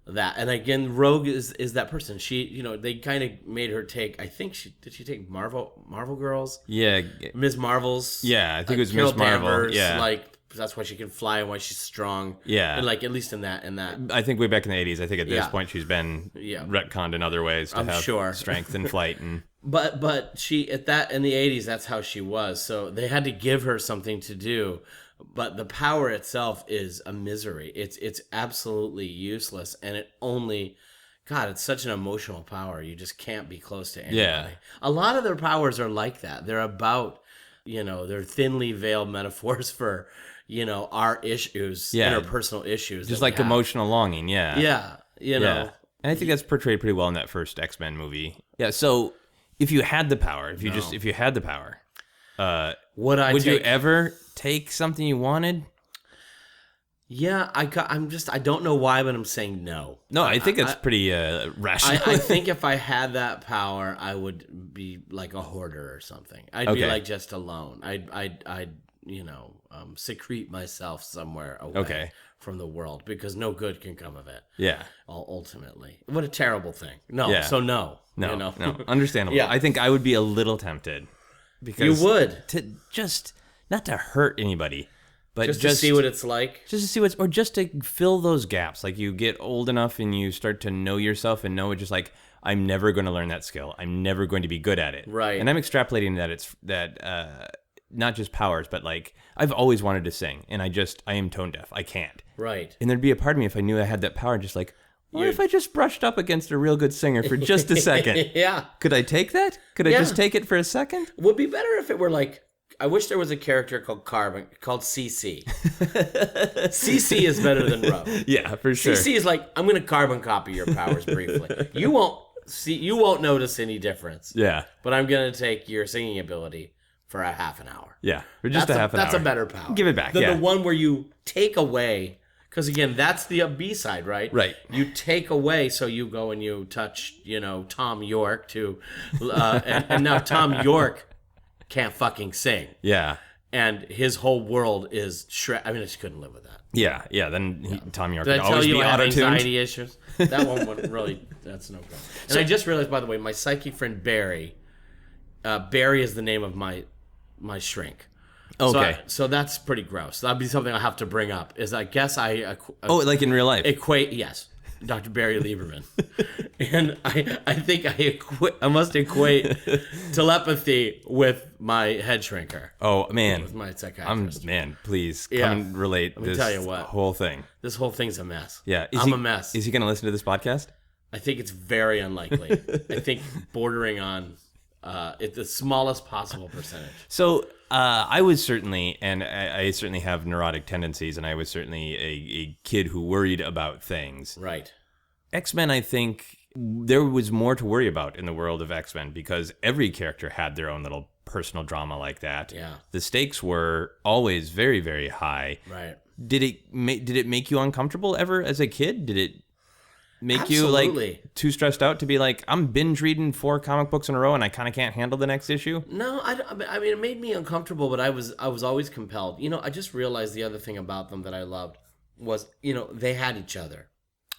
that. And again, Rogue is that person. She, they kind of made her take, I think did she take Marvel Girls? Yeah. Ms. Marvel's. Yeah, I think it was Ms. Marvel. Danvers, yeah. That's why she can fly and why she's strong. Yeah. And at least in that. I think way back in the 80s, I think at this point she's been retconned in other ways to have strength and flight. And But she, in the 80s, that's how she was. So they had to give her something to do. But the power itself is a misery. It's absolutely useless. And it's such an emotional power. You just can't be close to anybody. Yeah. A lot of their powers are like that. They're about, they're thinly veiled metaphors for, our issues, interpersonal issues. Just like emotional longing, yeah. Yeah, And I think that's portrayed pretty well in that first X-Men movie. Yeah, so if you had the power, would you ever take something you wanted? Yeah, I don't know why, but I'm saying no. No, I think it's pretty rational. I think if I had that power, I would be like a hoarder or something. I'd be like just alone. I'd secrete myself somewhere away from the world because no good can come of it. Yeah. Ultimately. What a terrible thing. No, so no. No, understandable. Yeah. I think I would be a little tempted. Because you would. To just, not to hurt anybody, but just to see what it's like. Just to see or just to fill those gaps. Like you get old enough and you start to know yourself and know it just like, I'm never going to learn that skill. I'm never going to be good at it. Right. And I'm extrapolating that not just powers, but like I've always wanted to sing and I am tone deaf. I can't. Right. And there'd be a part of me if I knew I had that power, just like, what if I just brushed up against a real good singer for just a second? Yeah. Could I take that? Could I just take it for a second? Would be better if it were like, I wish there was a character called CC. CC is better than Ro. Yeah, for sure. CC is like, I'm going to carbon copy your powers briefly. You won't notice any difference. Yeah. But I'm going to take your singing ability for a half an hour. Yeah, for just a half an hour. That's a better power. Give it back, than the one where you take away, because again, that's the B-side, right? Right. You take away, so you go and you touch, Tom York to, and now Tom York can't fucking sing. Yeah. And his whole world is I just couldn't live with that. Yeah. Then Tom York Did would I tell always you be I have auto-tuned. anxiety issues? That one wouldn't really, that's no problem. And I just realized, by the way, my psychic friend Barry, Barry is the name of my shrink. Okay. So that's pretty gross. That'd be something I have to bring up, is I guess like in real life? Yes. Dr. Barry Lieberman. And I think I must equate telepathy with my head shrinker. Oh, man. With my psychiatrist. Please come and relate Let me tell you what. Whole thing. This whole thing's a mess. Yeah. I'm a mess. Is he going to listen to this podcast? I think it's very unlikely. I think bordering on it's the smallest possible percentage. So I was certainly, and I certainly have neurotic tendencies, and I was certainly a kid who worried about things. Right. X-Men, I think there was more to worry about in the world of X-Men because every character had their own little personal drama like that. Yeah. The stakes were always very, very high. Right. Did it make you uncomfortable ever as a kid? Did it make Absolutely. you like too stressed out to be like, I'm binge reading 4 comic books in a row and I kind of can't handle the next issue? No, I mean, it made me uncomfortable, but I was always compelled. I just realized the other thing about them that I loved was, they had each other.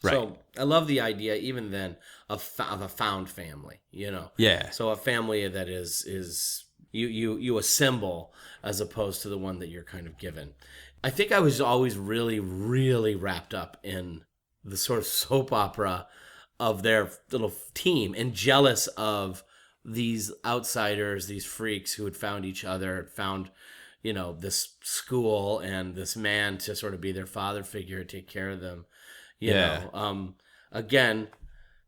Right. So I love the idea, even then, of a found family, Yeah. So a family that is you assemble as opposed to the one that you're kind of given. I think I was always really, really wrapped up in the sort of soap opera of their little team and jealous of these outsiders, these freaks who had found each other, found, this school and this man to sort of be their father figure, take care of them. You know, again,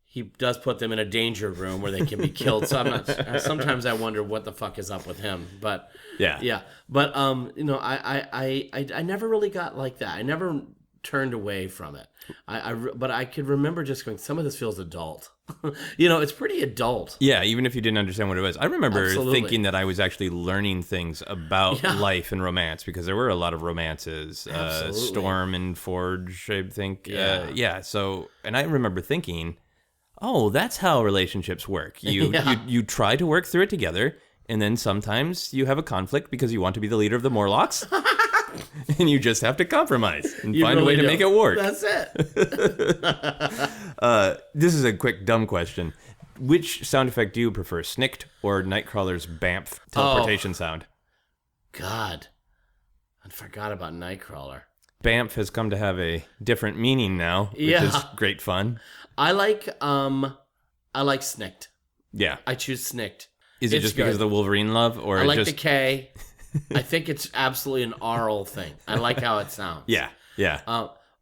he does put them in a danger room where they can be killed. So sometimes I wonder what the fuck is up with him. But yeah. But I never really got like that. I never turned away from it. But I could remember just going, some of this feels adult. It's pretty adult. Yeah, even if you didn't understand what it was. I remember thinking that I was actually learning things about life and romance because there were a lot of romances. Storm and Forge, I think. So, and I remember thinking, oh, that's how relationships work. You try to work through it together, and then sometimes you have a conflict because you want to be the leader of the Morlocks. And you just have to compromise and find a way to make it work. That's it. This is a quick dumb question. Which sound effect do you prefer, Snikt or Nightcrawler's BAMF teleportation sound? God, I forgot about Nightcrawler. BAMF has come to have a different meaning now, which is great fun. I like Snikt. Yeah, I choose Snikt. Is it just because of the Wolverine love, or I like just the K? I think it's absolutely an aural thing. I like how it sounds. Yeah.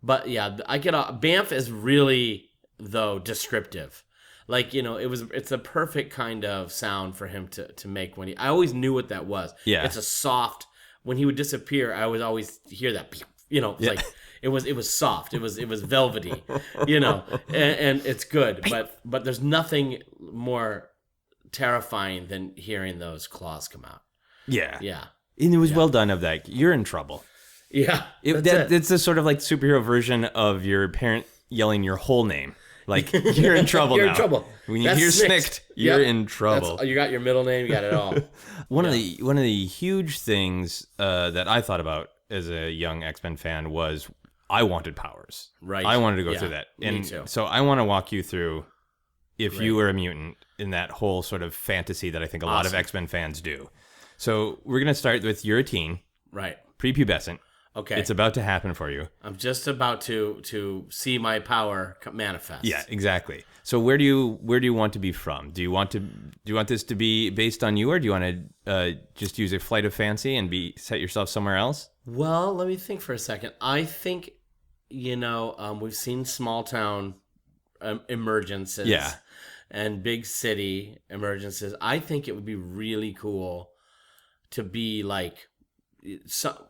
But yeah, BAMF is really, though, descriptive. Like, it's a perfect kind of sound for him to make when I always knew what that was. Yeah. It's a soft, when he would disappear, I would always hear that, like it was soft. It was velvety, and it's good. But there's nothing more terrifying than hearing those claws come out. Yeah. Yeah. And it was well done of that. You're in trouble. Yeah, it's a sort of like superhero version of your parent yelling your whole name. Like, you're in trouble you're now. in trouble. When you hear Snikt, you're in trouble. You got your middle name, you got it all. One of the huge things that I thought about as a young X-Men fan was I wanted powers. Right. I wanted to go through that. And me too. so I want to walk you through if you were a mutant in that whole sort of fantasy that I think a lot of X-Men fans do. So we're going to start with you're a teen. Right. Prepubescent. Okay. It's about to happen for you. I'm just about to see my power manifest. Yeah, exactly. So where do you want to be from? Do you want this to be based on you, or do you want to just use a flight of fancy and set yourself somewhere else? Well, let me think for a second. I think we've seen small town emergences, and big city emergences. I think it would be really cool to be like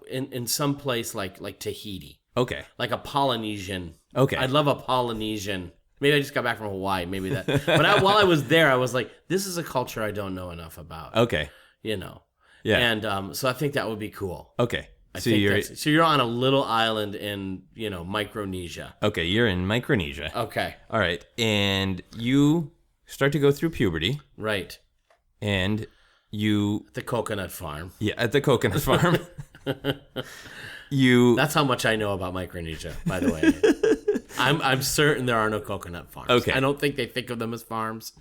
in some place like Tahiti. Okay. Like a Polynesian. Okay. I'd love a Polynesian. Maybe I just got back from Hawaii. Maybe that. But while I was there, I was like, this is a culture I don't know enough about. Okay. Yeah. And so I think that would be cool. Okay. So you're on a little island in, Micronesia. Okay, you're in Micronesia. Okay. All right. And you start to go through puberty. Right. And you... The coconut farm. Yeah, at the coconut farm. That's how much I know about Micronesia, by the way. I'm certain there are no coconut farms. Okay. I don't think they think of them as farms.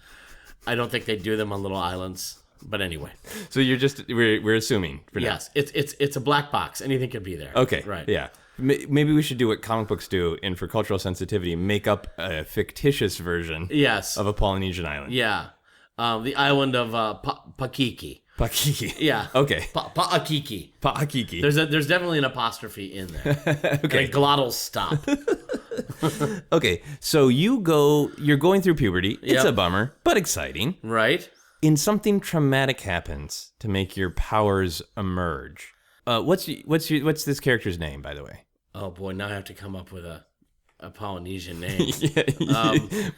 I don't think they do them on little islands. But anyway. So we're assuming for now. Yes, it's a black box. Anything could be there. Okay. Right. Yeah. Maybe we should do what comic books do, and for cultural sensitivity, make up a fictitious version of a Polynesian island. Yeah. The island of Pakiki. Pakiki. Yeah. Okay. Pa'akiki. Pa'akiki. There's definitely an apostrophe in there. Okay. And a glottal stop. Okay. So you're going through puberty. It's a bummer, but exciting. Right. And something traumatic happens to make your powers emerge. What's this character's name, by the way? Oh boy, now I have to come up with a Polynesian name.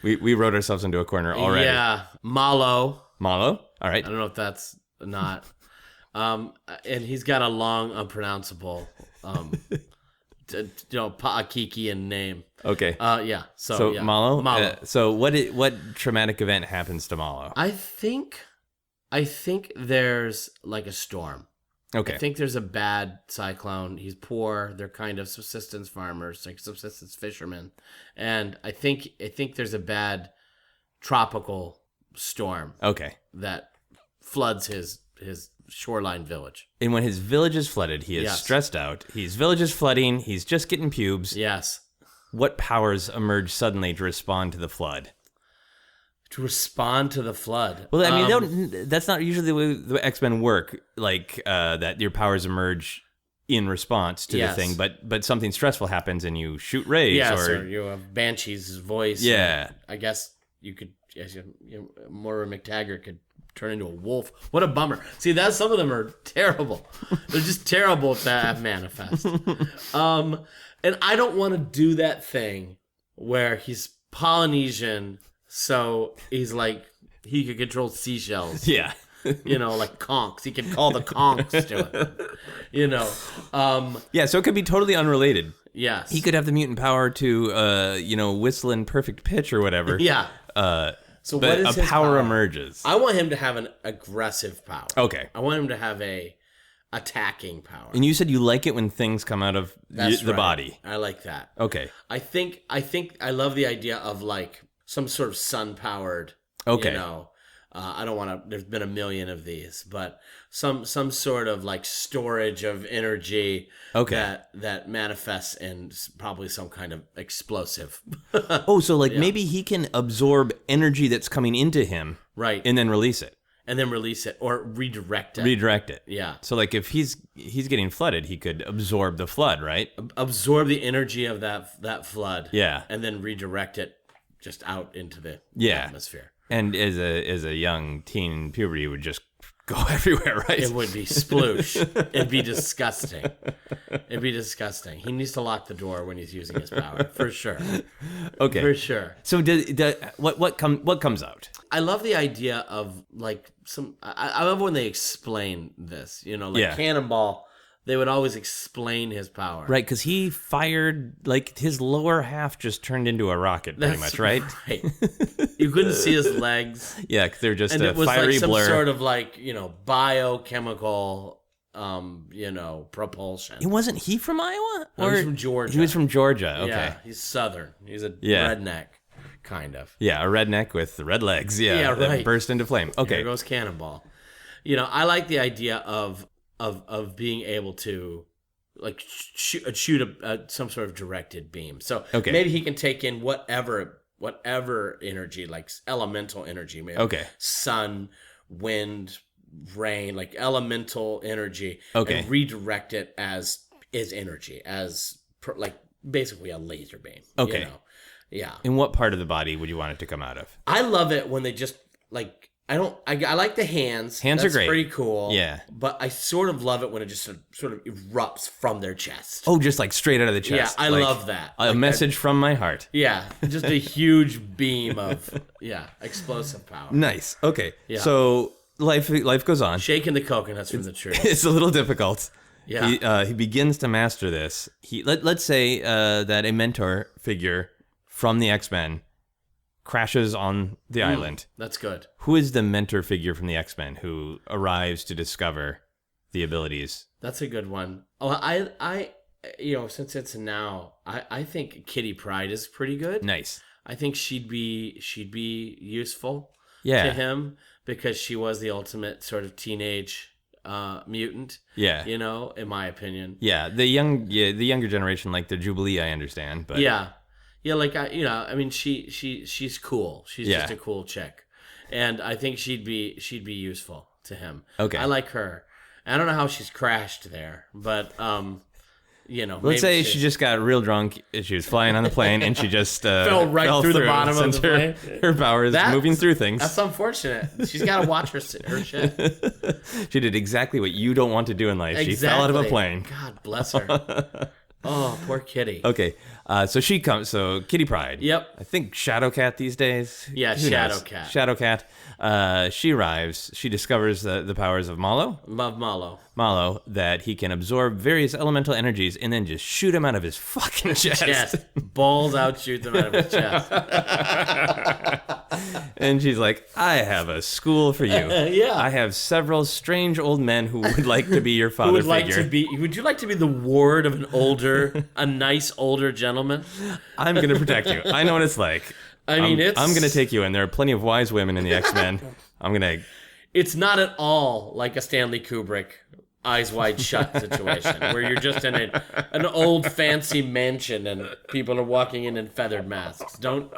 We wrote ourselves into a corner already. Yeah, Malo. Malo? All right. I don't know if that's not. And he's got a long, unpronounceable, Pa'akiki name. Okay. Yeah. So yeah. Malo. Malo. So what traumatic event happens to Malo? I think there's like a storm. Okay. I think there's a bad cyclone. He's poor. They're kind of subsistence farmers, like subsistence fishermen, and I think there's a bad tropical storm. Okay. That floods his shoreline village. And when his village is flooded, he is stressed out. His village is flooding. He's just getting pubes. Yes. What powers emerge suddenly to respond to the flood? To respond to the flood. Well, I mean, that's not usually the way the X-Men work. Like that, your powers emerge in response to the thing, but something stressful happens and you shoot rays. Yes, or you have Banshee's voice. Yeah. I guess you could. Moira McTaggart could turn into a wolf. What a bummer. See, some of them are terrible. They're just terrible to have manifest. And I don't want to do that thing where he's Polynesian, so he's like, he could control seashells. Yeah. Like conchs. He can call the conchs to it. Yeah, so it could be totally unrelated. Yes. He could have the mutant power to, whistle in perfect pitch or whatever. Yeah. So but what is his power emerges. I want him to have an aggressive power. Okay. I want him to have a attacking power. And you said you like it when things come out of the body. I like that. Okay. I think I love the idea of like some sort of sun powered. Okay. I don't want to. There's been a million of these, but some sort of like storage of energy. Okay. That manifests in probably some kind of explosive. So maybe he can absorb energy that's coming into him, right, and then release it. And then release it or redirect it. Redirect it. Yeah. So like if he's getting flooded, he could absorb the flood, right? Absorb the energy of that flood. Yeah. And then redirect it just out into the atmosphere. And as a young teen in puberty, would just go everywhere, right? It would be sploosh. It'd be disgusting. He needs to lock the door when he's using his power, for sure. Okay, for sure. So what comes out? I love the idea of like I love when they explain this. Cannonball they would always explain his power. Right, because he fired, like, his lower half just turned into a rocket, pretty much, right? Right. You couldn't see his legs. Yeah, because they're just and a it was fiery like some blur. sort of like, biochemical, propulsion. Wasn't he from Iowa? No, he was from Georgia. He was from Georgia, okay. Yeah, he's Southern. He's a redneck, kind of. Yeah, a redneck with red legs, that right. burst into flame. Okay. There goes Cannonball. I like the idea of being able to like shoot some sort of directed beam. So maybe he can take in whatever energy, like elemental energy, maybe sun, wind, rain, like elemental energy, and redirect it as is energy, as like basically a laser beam. Okay. Yeah. In what part of the body would you want it to come out of? I love it when they just like. I like the hands. Hands are great. That's pretty cool. Yeah. But I sort of love it when it just sort of erupts from their chest. Oh, just like straight out of the chest. Yeah, I love that. A message from my heart. Yeah, just a huge beam of explosive power. Nice. Okay. Yeah. So life goes on. Shaking the coconuts from the tree. It's a little difficult. Yeah. He begins to master this. Let's say that a mentor figure from the X-Men crashes on the island. That's good. Who is the mentor figure from the X-Men who arrives to discover the abilities? That's a good one. Oh, I since it's now, I think Kitty Pryde is pretty good. Nice. I think she'd be useful to him because she was the ultimate sort of teenage mutant. Yeah. In my opinion. Yeah, the younger generation like the Jubilee, I understand, but Yeah, like she's cool. She's just a cool chick, and I think she'd be useful to him. Okay, I like her. I don't know how she's crashed there, but let's say she just got real drunk. She was flying on the plane, and she just fell through the bottom of the plane. Her powers moving through things. That's unfortunate. She's got to watch her shit. She did exactly what you don't want to do in life. Exactly. She fell out of a plane. God bless her. Oh, poor Kitty. Okay, so she comes. So Kitty Pryde. Yep. I think Shadowcat these days. Yeah, Shadowcat. Shadowcat. She arrives. She discovers the powers of Mallow. Love Mallow. Mallow, that he can absorb various elemental energies and then just shoot him out of his fucking chest. Balls out, shoot them out of his chest. And she's like, I have a school for you. Yeah. I have several strange old men who would like to be your father figure. Would you like to be the ward of a nice older gentleman? I'm going to protect you. I know what it's like. I'm going to take you in. There are plenty of wise women in the X-Men. It's not at all like a Stanley Kubrick Eyes Wide Shut situation where you're just in an old fancy mansion and people are walking in feathered masks. Don't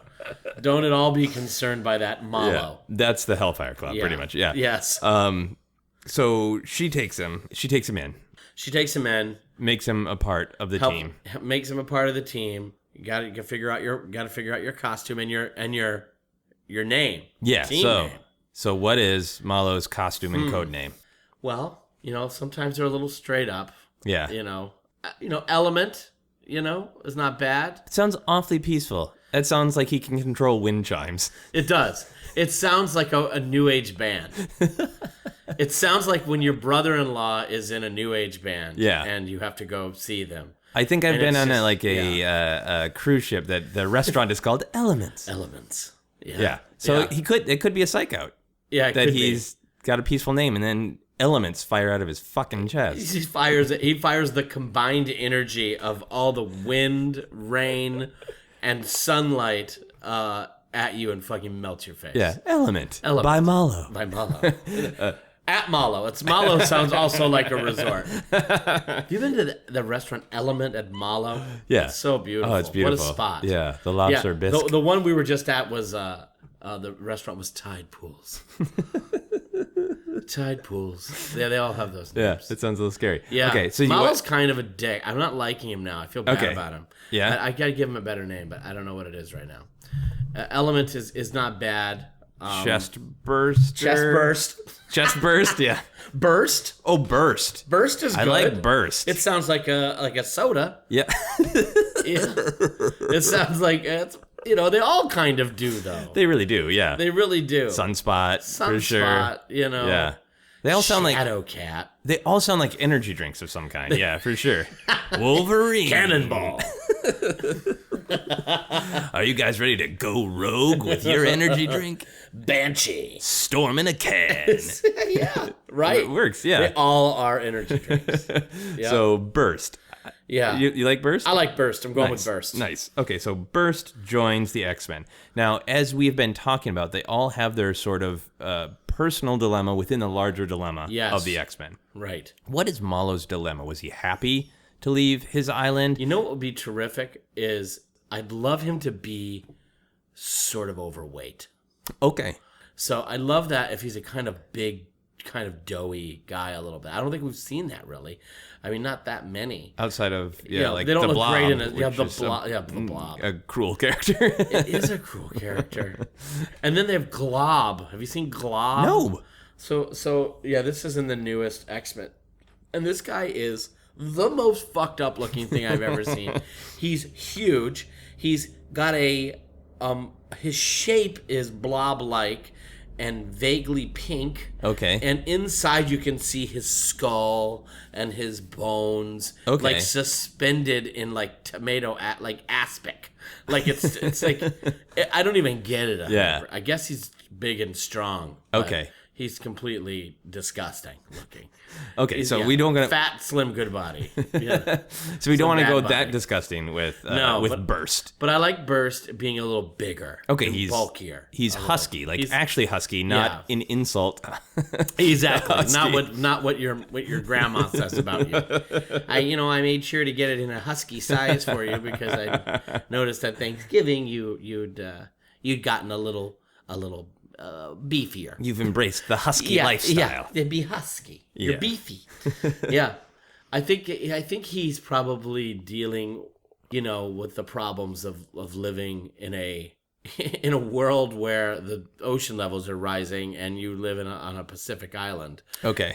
at all be concerned by that, Mallow. Yeah, that's the Hellfire Club, pretty much. Yeah. Yes. So she takes him. She takes him in. She takes him in. Makes him a part of the team. Makes him a part of the team. You got to figure out your costume and your name. Yeah. Team name. So what is Mallow's costume and code name? Well, sometimes they're a little straight up. Yeah. Element, is not bad. It sounds awfully peaceful. It sounds like he can control wind chimes. It does. It sounds like a new age band. It sounds like when your brother-in-law is in a new age band. Yeah. And you have to go see them. I think I've been on a cruise ship that the restaurant is called Elements. Elements. Yeah. Yeah. So it could be a psych out. Yeah, that he's got a peaceful name, and then elements fire out of his fucking chest. He fires the combined energy of all the wind, rain, and sunlight at you and fucking melts your face. Yeah, Element. By Mallow. By Mallow. At Mallow. Mallow sounds also like a resort. Have you been to the restaurant Element at Mallow? Yeah. It's so beautiful. Oh, it's beautiful. What a spot. Yeah, the lobster bisque. The one we were just at was, the restaurant was Tide Pools. Tide Pools. Yeah, they all have those names. Yeah, it sounds a little scary. Yeah. Okay, so Mallow's kind of a dick. I'm not liking him now. I feel bad about him. Yeah. I got to give him a better name, but I don't know what it is right now. Element is not bad. Chest burst. Chest burst, yeah. Burst? Oh, burst. Burst is good. I like burst. It sounds like a soda. Yeah. Yeah. It sounds like they all kind of do though. They really do, yeah. They really do. Sunspot, for sure. Yeah. They all sound like Shadowcat. They all sound like energy drinks of some kind. Yeah, for sure. Wolverine. Cannonball. Are you guys ready to go rogue with your energy drink? Banshee. Storm in a can. Yeah, right. It works, yeah. They all are energy drinks. Yep. So, Burst. Yeah. You like Burst? I like Burst. I'm going with Burst. Nice. Okay, so Burst joins the X-Men. Now, as we've been talking about, they all have their sort of personal dilemma within the larger dilemma of the X-Men. Right. What is Malo's dilemma? Was he happy to leave his island? You know what would be terrific is I'd love him to be sort of overweight. Okay. So I love that if he's a kind of big, kind of doughy guy a little bit. I don't think we've seen that really. I mean, not that many. Outside of, like they don't the look Blob. great in it. Yeah, the Blob. A cruel character. It is a cruel character. And then they have Glob. Have you seen Glob? No. So yeah, this is in the newest X-Men. And this guy is the most fucked up looking thing I've ever seen. He's huge. He's got his shape is blob-like and vaguely pink. Okay. And inside you can see his skull and his bones, like suspended in like tomato, like aspic. Like it's like I don't even get it. Yeah. I guess he's big and strong. Okay. He's completely disgusting looking. Okay, so we don't gonna fat, slim, good body. Yeah. So we don't want to go body. that disgusting with Burst. But I like Burst being a little bigger. Okay, he's bulkier. He's husky, like actually husky, not an insult. Exactly. Not what your grandma says about you. I made sure to get it in a husky size for you because I noticed at Thanksgiving you'd gotten a little beefier. You've embraced the husky lifestyle. Yeah, be husky. You're beefy. Yeah, I think he's probably dealing, with the problems of living in a world where the ocean levels are rising and you live on a Pacific island. Okay.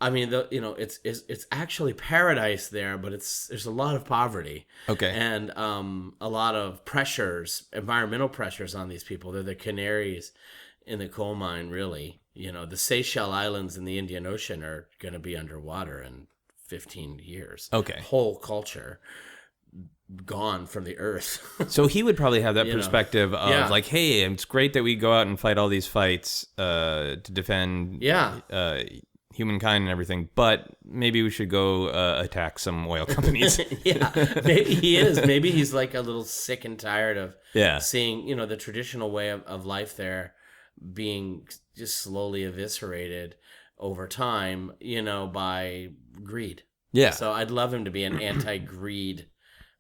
I mean, it's actually paradise there, but there's a lot of poverty. Okay. And a lot of pressures, environmental pressures on these people. They're the canaries in the coal mine, really. The Seychelles Islands in the Indian Ocean are going to be underwater in 15 years. Okay. Whole culture gone from the earth. So he would probably have that perspective of like, hey, it's great that we go out and fight all these fights to defend humankind and everything, but maybe we should go attack some oil companies. Yeah, maybe he is. Maybe he's like a little sick and tired of seeing, the traditional way of life there being just slowly eviscerated over time, by greed. Yeah. So I'd love him to be an anti-greed,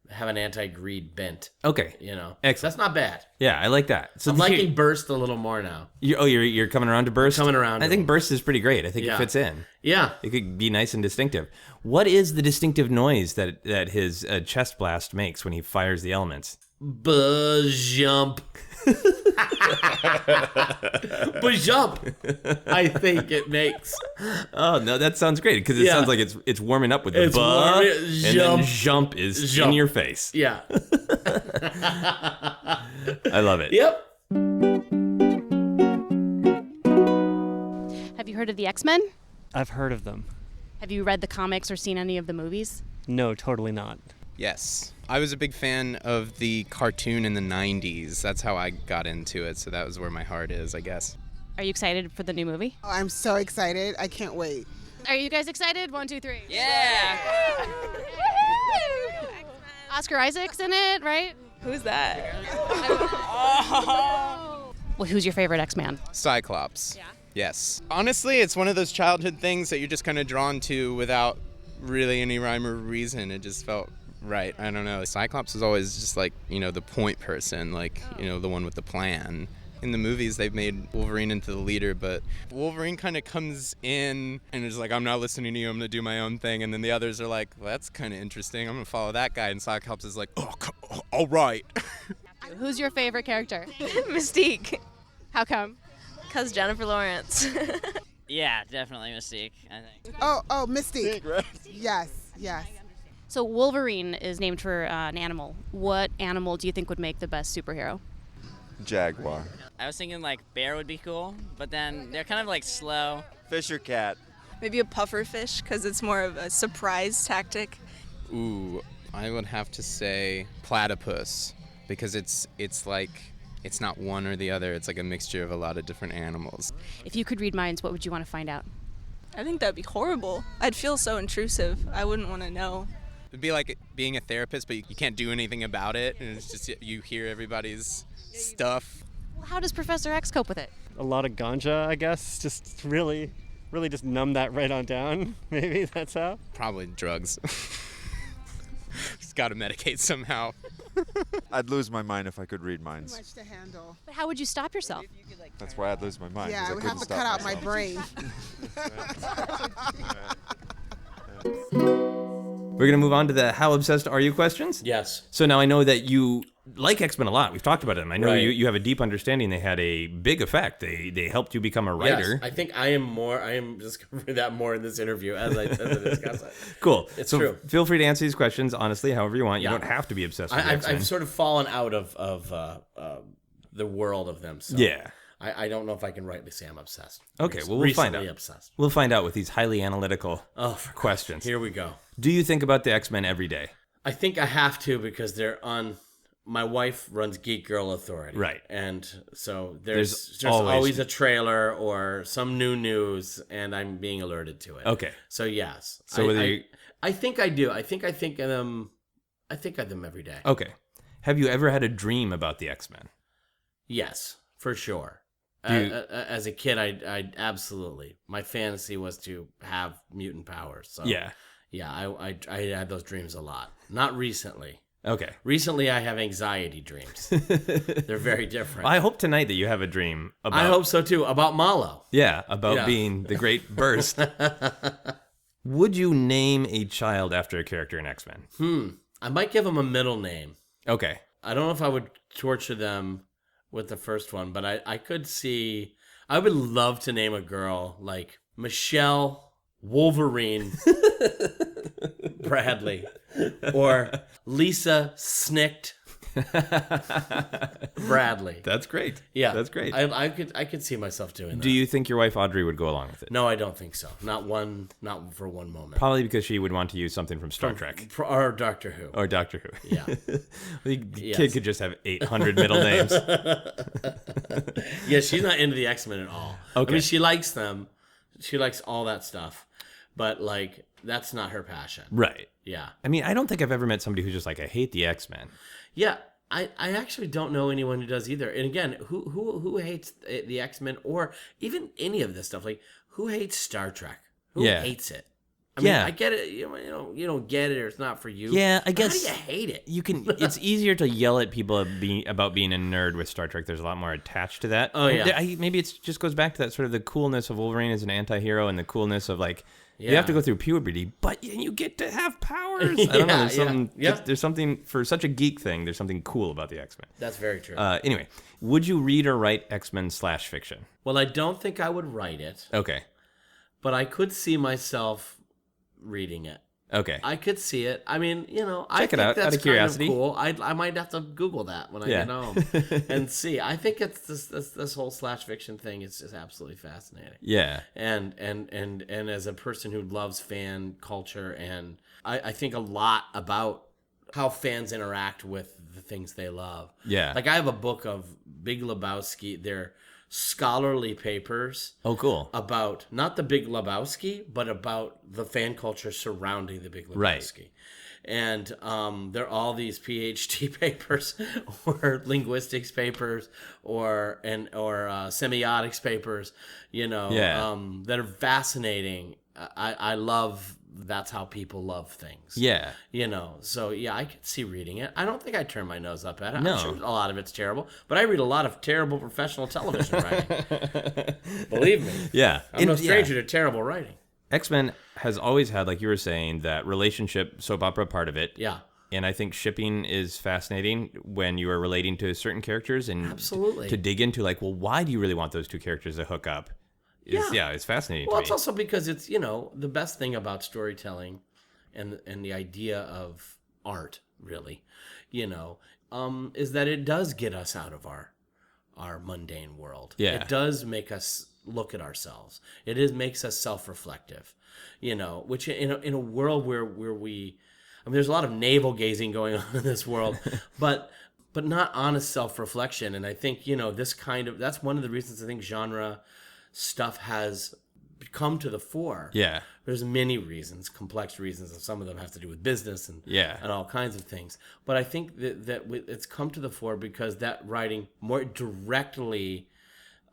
have an anti-greed bent. Okay. Excellent. That's not bad. Yeah, I like that. So I'm liking Burst a little more now. You're coming around to Burst? Coming around. I think Burst is pretty great. I think it fits in. Yeah. It could be nice and distinctive. What is the distinctive noise that his chest blast makes when he fires the elements? Buzz-jump. Buzz-jump, I think it makes. Oh, no, that sounds great because it sounds like it's warming up with the buzz, and then jump is in your face. Yeah. I love it. Yep. Have you heard of the X-Men? I've heard of them. Have you read the comics or seen any of the movies? No, totally not. Yes. I was a big fan of the cartoon in the 90s. That's how I got into it, so that was where my heart is, I guess. Are you excited for the new movie? Oh, I'm so excited. I can't wait. Are you guys excited? 1, 2, 3. Yeah! Oscar Isaac's in it, right? Who's that? Well, who's your favorite X-Man? Cyclops. Yeah? Yes. Honestly, it's one of those childhood things that you're just kind of drawn to without really any rhyme or reason. It just felt right. I don't know. Cyclops was always just like, the point person, like, the one with the plan. In the movies, they've made Wolverine into the leader, but Wolverine kind of comes in and is like, I'm not listening to you, I'm going to do my own thing. And then the others are like, well, that's kind of interesting. I'm going to follow that guy. And Cyclops is like, all right. Who's your favorite character? Mystique. How come? Because Jennifer Lawrence. Yeah, definitely Mystique, I think. Oh, Mystique. Right? Yes. So Wolverine is named for an animal. What animal do you think would make the best superhero? Jaguar. I was thinking like bear would be cool, but then they're kind of like slow. Fish or cat? Maybe a pufferfish, because it's more of a surprise tactic. Ooh, I would have to say platypus, because it's like, it's not one or the other. It's like a mixture of a lot of different animals. If you could read minds, what would you want to find out? I think that'd be horrible. I'd feel so intrusive. I wouldn't want to know. It'd be like being a therapist, but you can't do anything about it, and it's just you hear everybody's stuff. Well, how does Professor X cope with it? A lot of ganja, I guess. Just really just numb that right on down. Maybe that's how. Probably drugs. Just got to medicate somehow. I'd lose my mind if I could read Too minds. much to handle. But how would you stop yourself? That's why I'd lose my mind. Yeah, 'cause I would couldn't have to stop cut out my myself. brain. We're going to move on to the how obsessed are you questions? Yes. So now I know that you like X-Men a lot. We've talked about them. I know Right. you have a deep understanding. They had a big effect. They helped you become a writer. Yes, I think I am discovering that more in this interview as I discuss it. Cool. It's so true. Feel free to answer these questions honestly, however you want. You Yeah. don't have to be obsessed with I've X-Men. sort of fallen out of the world of them. So Yeah. I don't know if I can rightly say I'm obsessed. Okay, well, we'll find Recently out. obsessed. We'll find out with these highly analytical questions. Here we go. Do you think about the X-Men every day? I think I have to because they're on. My wife runs Geek Girl Authority, Right. And so there's just always- always a trailer or some new news, and I'm being alerted to it. Okay. So yes. So whether you... I think I do. I think of them. I think of them every day. Okay. Have you ever had a dream about the X-Men? Yes, for sure. You- As a kid, I absolutely. My fantasy was to have mutant powers. So Yeah. yeah. I had those dreams a lot. Not recently. Okay. Recently, I have anxiety dreams. They're very different. I hope tonight that you have a dream about... I hope so too. About Malo. Yeah, about Yeah. being the great burst. Would you name a child after a character in X-Men? I might give them a middle name. Okay. I don't know if I would torture them with the first one, but I could see. I would love to name a girl like Michelle Wolverine Bradley or Lisa Snikt Bradley. That's great. Yeah, That's great. I could see myself doing that. Do you think your wife Audrey would go along with it? No, I don't think so. Not for one moment. Probably because she would want to use something from Star Trek. Or Doctor Who. Or Doctor Who. Yeah. The Yes. kid could just have 800 middle names. Yeah, she's not into the X-Men at all. Okay. I mean, she likes them. She likes all that stuff. But, like, that's not her passion. Right. Yeah. I mean, I don't think I've ever met somebody who's just like, I hate the X-Men. Yeah, I actually don't know anyone who does either. And again, who hates the X-Men or even any of this stuff? Like, who hates Star Trek? Who Yeah. hates it? I mean, Yeah. I get it. You don't get it, or it's not for you. Yeah, I But guess how do you hate it? you can. It's easier to yell at people about being a nerd with Star Trek. There's a lot more attached to that. Oh, yeah. Maybe it just goes back to that sort of the coolness of Wolverine as an anti-hero and the coolness of like you Yeah. have to go through puberty, but you get to have powers. I don't know. There's something. yeah. There's something for such a geek thing. There's something cool about the X-Men. That's very true. Anyway, would you read or write X-Men /fiction? Well, I don't think I would write it, Okay. but I could see myself reading it. Okay. I could see it. I mean, I Check it think out, that's out of curiosity. kind of cool. I might have to Google that when I Yeah. get home and see. I think it's this whole /fiction thing is just absolutely fascinating. Yeah. And as a person who loves fan culture, and I think a lot about how fans interact with the things they love. Yeah. Like I have a book of Big Lebowski. They're scholarly papers. Oh, cool. About not the Big Lebowski, but about the fan culture surrounding the Big Lebowski. Right. And they're all these PhD papers or linguistics papers or semiotics papers, that are fascinating. I love that's how people love things. Yeah. So yeah, I could see reading it. I don't think I'd turn my nose up at it. No. I'm sure a lot of it's terrible, but I read a lot of terrible professional television writing. Believe me. Yeah. I'm no stranger to terrible writing. X-Men has always had, like you were saying, that relationship soap opera part of it. Yeah. And I think shipping is fascinating when you are relating to certain characters and Absolutely. to dig into like, well, why do you really want those two characters to hook up? It's fascinating Well, to it's me. also because it's, the best thing about storytelling and the idea of art, really, is that it does get us out of our mundane world. Yeah. It does make us look at ourselves. It makes us self-reflective, which in a world where we, I mean, there's a lot of navel gazing going on in this world, but not honest self-reflection. And I think, that's one of the reasons I think genre stuff has come to the fore. Yeah. There's many reasons, complex reasons, and some of them have to do with business and all kinds of things. But I think that it's come to the fore because that writing more directly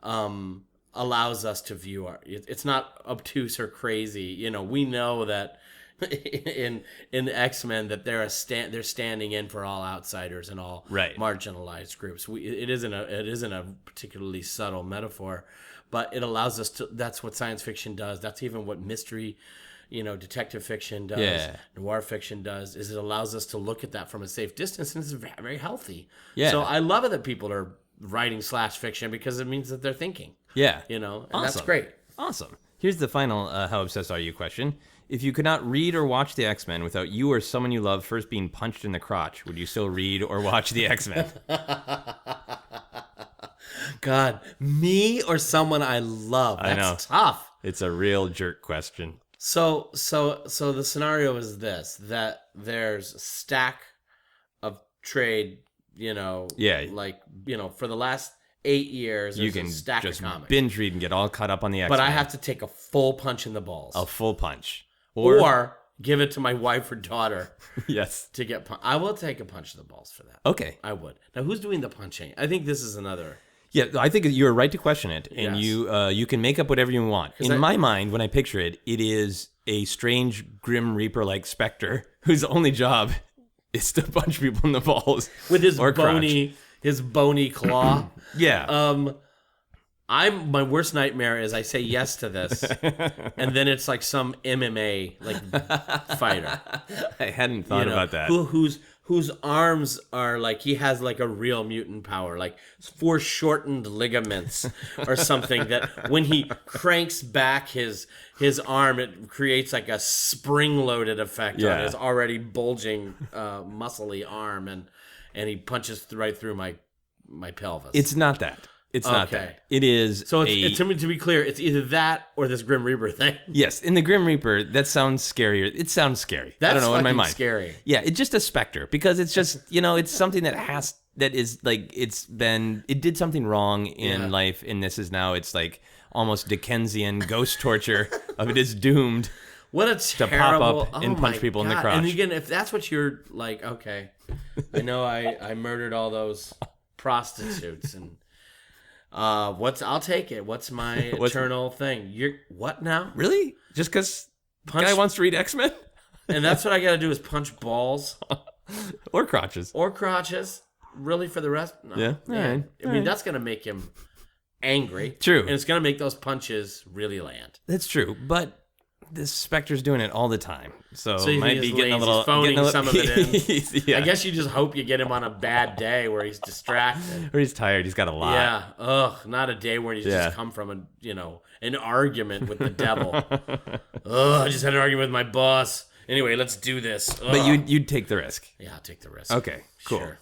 allows us to view it's not obtuse or crazy. We know that in X-Men that they're standing in for all outsiders and all marginalized groups. It isn't a particularly subtle metaphor, but it allows us to. That's what science fiction does. That's even what mystery, detective fiction does. Noir fiction does. Is it allows us to look at that from a safe distance, and it's very, very healthy. Yeah. So I love it that people are writing /fiction because it means that they're thinking. Yeah. And awesome. That's great. Awesome. Here's the final how obsessed are you question. If you could not read or watch the X-Men without you or someone you love first being punched in the crotch, would you still read or watch the X-Men? God, me or someone I love? That's tough. It's a real jerk question. So the scenario is this: that there's a stack of trade, for the last 8 years, you can stack just of comics. Binge read and get all caught up on the X-Men. But I have to take a full punch in the balls. A full punch. Or give it to my wife or daughter. Yes. To get I will take a punch in the balls for that. Okay. I would. Now, who's doing the punching? I think this is another. Yeah, I think you're right to question it, and you can make up whatever you want. In my mind, when I picture it, it is a strange Grim Reaper-like specter whose only job is to punch people in the balls with his bony claw. Yeah. My worst nightmare is I say yes to this, and then it's like some MMA fighter. I hadn't thought about that. Whose arms are like he has like a real mutant power, like foreshortened ligaments or something. That when he cranks back his arm, it creates like a spring-loaded effect on his already bulging, muscly arm, and he punches right through my pelvis. It's not that. It's not that. It is. So to be clear, it's either that or this Grim Reaper thing. Yes, in the Grim Reaper, that sounds scarier. It sounds scary. That's I don't know, in my mind. Scary. Yeah, it's just a specter because it's just it's something that is like it did something wrong in life, and this is now it's like almost Dickensian ghost torture of it is doomed. What a terrible, to pop up and punch people in the crotch. And again, if that's what you're like, okay, I know I murdered all those prostitutes and. I'll take it. What's my eternal thing? You're what now? Really? Just because guy wants to read X-Men? And that's what I got to do is punch balls or crotches. Really, for the rest? No. Yeah. Right. I mean, that's gonna make him angry. True. And it's gonna make those punches really land. That's true, but this Spectre's doing it all the time, so he might be getting a little. He's phoning some of it in. I guess you just hope you get him on a bad day where he's distracted, or he's tired. He's got a lot. Yeah. Ugh. Not a day where he's just come from an argument with the devil. I just had an argument with my boss. Anyway, let's do this. Ugh. But you'd take the risk. Yeah, I'll take the risk. Okay. Cool. Sure.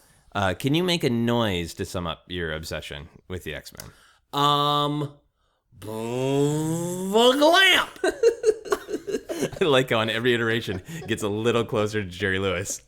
Can you make a noise to sum up your obsession with the X-Men? Boom, lamp. I like how on every iteration gets a little closer to Jerry Lewis.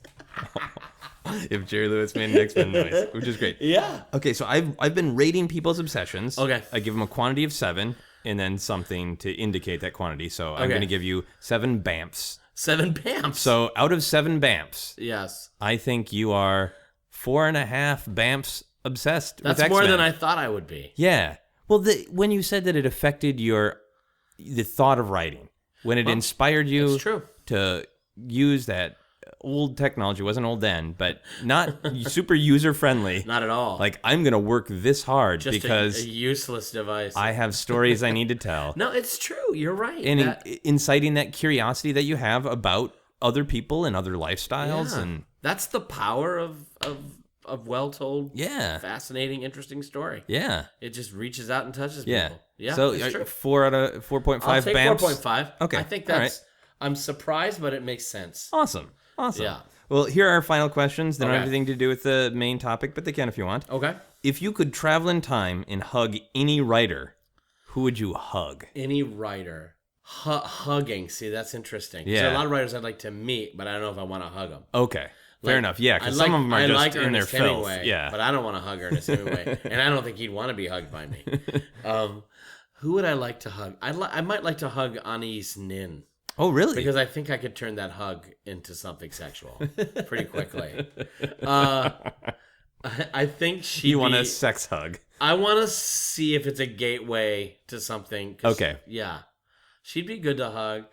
If Jerry Lewis made an X-Men noise, which is great. Yeah. Okay, so I've been rating people's obsessions. Okay. I give them a quantity of 7 and then something to indicate that quantity. So I'm going to give you 7 BAMFs. 7 BAMFs. So out of 7 BAMFs, yes, I think you are 4.5 BAMFs obsessed with X-Men. That's more than I thought I would be. Yeah. Well, when you said that it affected the thought of writing, when it inspired you to use that old technology, wasn't old then, but not super user-friendly. Not at all. Like, I'm going to work this hard because a useless device. I have stories I need to tell. No, it's true. You're right. And inciting that curiosity that you have about other people and other lifestyles. And that's the power of well-told, fascinating, interesting story. Yeah. It just reaches out and touches people. Yeah, so 4 out of 4.5 I'll take BAMFs? 4.5. Okay. I think that's... Right. I'm surprised, but it makes sense. Awesome. Yeah. Well, here are our final questions. They don't have anything to do with the main topic, but they can if you want. Okay. If you could travel in time and hug any writer, Who would you hug? Any writer. Hugging. See, that's interesting. Yeah. There are a lot of writers I'd like to meet, but I don't know if I want to hug them. Okay. Fair enough. Yeah, because some of them are just in their filth. Yeah. But I don't want to hug Ernest Hemingway. And I don't think he'd want to be hugged by me. Who would I like to hug? I might like to hug Anais Nin. Oh, really? Because I think I could turn that hug into something sexual pretty quickly. I think she. You want a sex hug? I want to see if it's a gateway to something. Okay. Yeah, she'd be good to hug.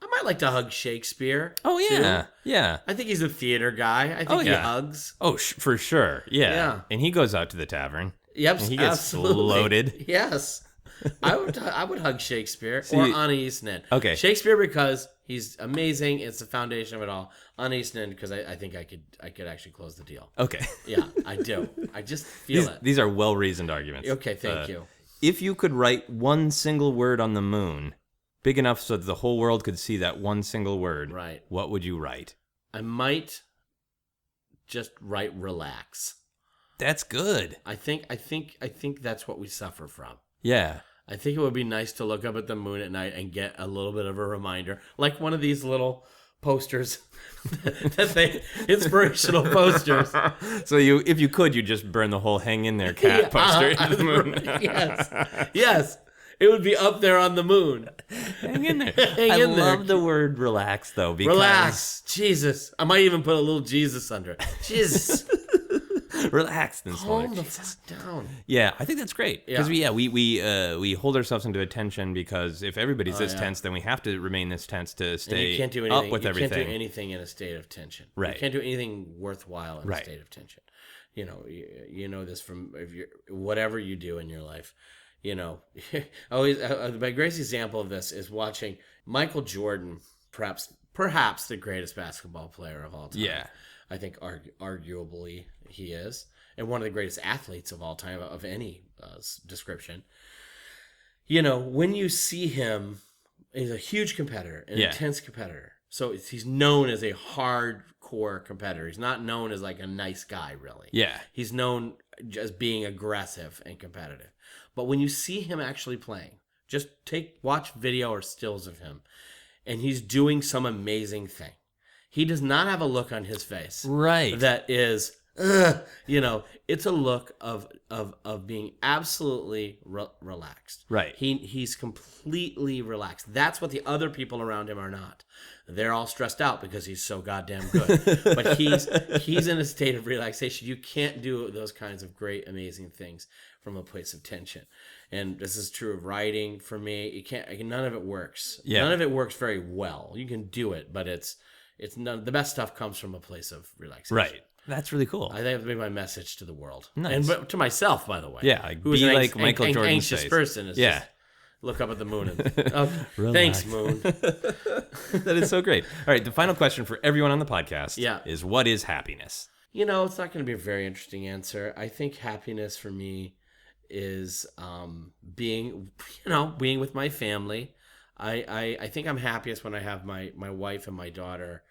I might like to hug Shakespeare. Oh yeah, too. yeah. I think he's a theater guy. I think he hugs. Oh, for sure. Yeah. And he goes out to the tavern. Yep, and he gets absolutely. loaded. Yes. I would hug Shakespeare or Anais Nin. Okay. Shakespeare because he's amazing. It's the foundation of it all. Anais Nin because I think I could actually close the deal. Okay. Yeah, I do. I just feel it. These are well-reasoned arguments. Okay, thank you. If you could write one single word on the moon, big enough so that the whole world could see that one single word, right? What would you write? I might just write relax. That's good. I think that's what we suffer from. Yeah. I think it would be nice to look up at the moon at night and get a little bit of a reminder, like one of these little posters inspirational posters. So if you could, you'd just burn the whole "Hang in there, cat" poster into the moon. Yes. It would be up there on the moon. Hang in there. I love the word relax, though. Because... Relax. Jesus. I might even put a little Jesus under it. Jesus. Relax and calm the fuck down. Yeah, I think that's great because we hold ourselves into attention because if everybody's tense, then we have to remain this tense to stay you can't do anything, up with everything. You can't do anything in a state of tension. Right. You can't do anything worthwhile in a state of tension. You know this from whatever you do in your life. You know, always my greatest example of this is watching Michael Jordan, perhaps the greatest basketball player of all time. Yeah. I think arguably he is, and one of the greatest athletes of all time of any description. You know, when you see him, he's a huge competitor, an intense competitor. So he's known as a hardcore competitor. He's not known as like a nice guy, really. Yeah. He's known as being aggressive and competitive. But when you see him actually playing, just watch video or stills of him, and he's doing some amazing thing. He does not have a look on his face, right? That is, it's a look of being absolutely relaxed, right? He's completely relaxed. That's what the other people around him are not. They're all stressed out because he's so goddamn good. But he's in a state of relaxation. You can't do those kinds of great, amazing things from a place of tension. And this is true of writing for me. You can't. None of it works. Yeah. None of it works very well. You can do it, but it's none. The best stuff comes from a place of relaxation. Right. That's really cool. I think that would be my message to the world. Nice. And to myself, by the way. Yeah. Who's be like Michael Jordan anxious says. person. Is just look up at the moon and thanks, moon. That is so great. All right. The final question for everyone on the podcast is, what is happiness? It's not going to be a very interesting answer. I think happiness for me is being with my family. I think I'm happiest when I have my wife and my daughter.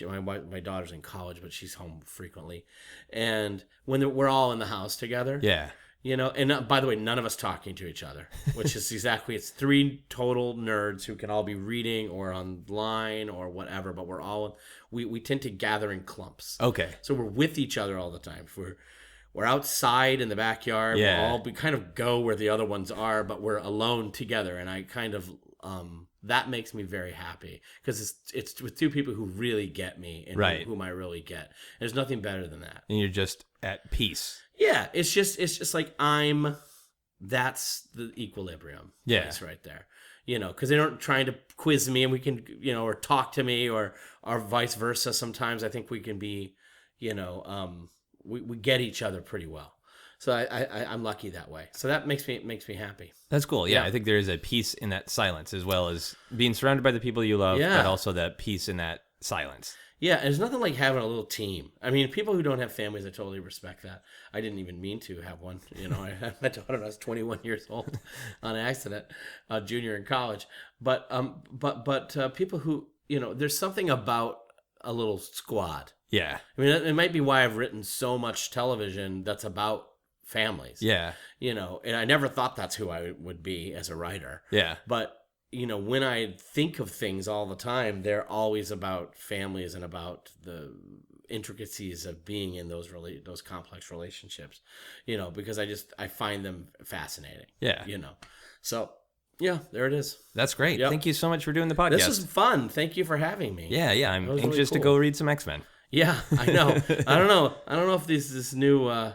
My daughter's in college, but she's home frequently, and when we're all in the house together. Yeah. And by the way, none of us talking to each other, which is exactly, it's three total nerds who can all be reading or online or whatever, but we tend to gather in clumps. Okay. So we're with each other all the time. We're outside in the backyard. Yeah. We kind of go where the other ones are, but we're alone together. And I kind of, that makes me very happy because it's with two people who really get me and whom I really get. There's nothing better than that. And you're just at peace. Yeah. It's just like that's the equilibrium place right there. Because they aren't trying to quiz me and we can, or talk to me or vice versa. Sometimes I think we can be, we get each other pretty well. So I'm lucky that way. So that makes me happy. That's cool. Yeah, I think there is a peace in that silence as well as being surrounded by the people you love, but also that peace in that silence. Yeah, and there's nothing like having a little team. I mean, people who don't have families, I totally respect that. I didn't even mean to have one. I had my daughter when I was 21 years old on accident, junior in college. But people who, there's something about a little squad. Yeah. I mean, it might be why I've written so much television that's about families. Yeah. You know, and I never thought that's who I would be as a writer. Yeah. But, you know, when I think of things all the time, they're always about families and about the intricacies of being in those complex relationships, you know, because I find them fascinating. Yeah. You know, so yeah, there it is. That's great. Yep. Thank you so much for doing the podcast. This was fun. Thank you for having me. Yeah. I'm really anxious to cool. go read some X-Men. Yeah, I know. I don't know if this new. I'm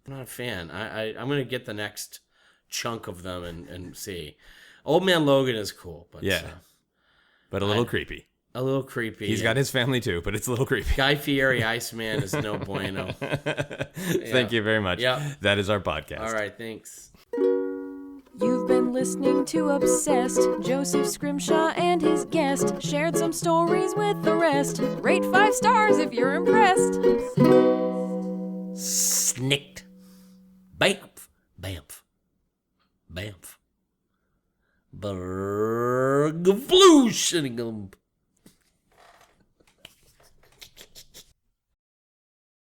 not a fan. I'm gonna get the next chunk of them and see. Old Man Logan is cool, but but a little creepy. A little creepy. He's got his family too, but it's a little creepy. Guy Fieri, Iceman is no bueno. Thank you very much. Yeah. That is our podcast. All right, thanks. You've been listening to Obsessed. Joseph Scrimshaw and his guest shared some stories with the rest. Rate 5 stars if you're impressed. Snikt. Bamf. Bamf. Bamf. Berg. Floosh.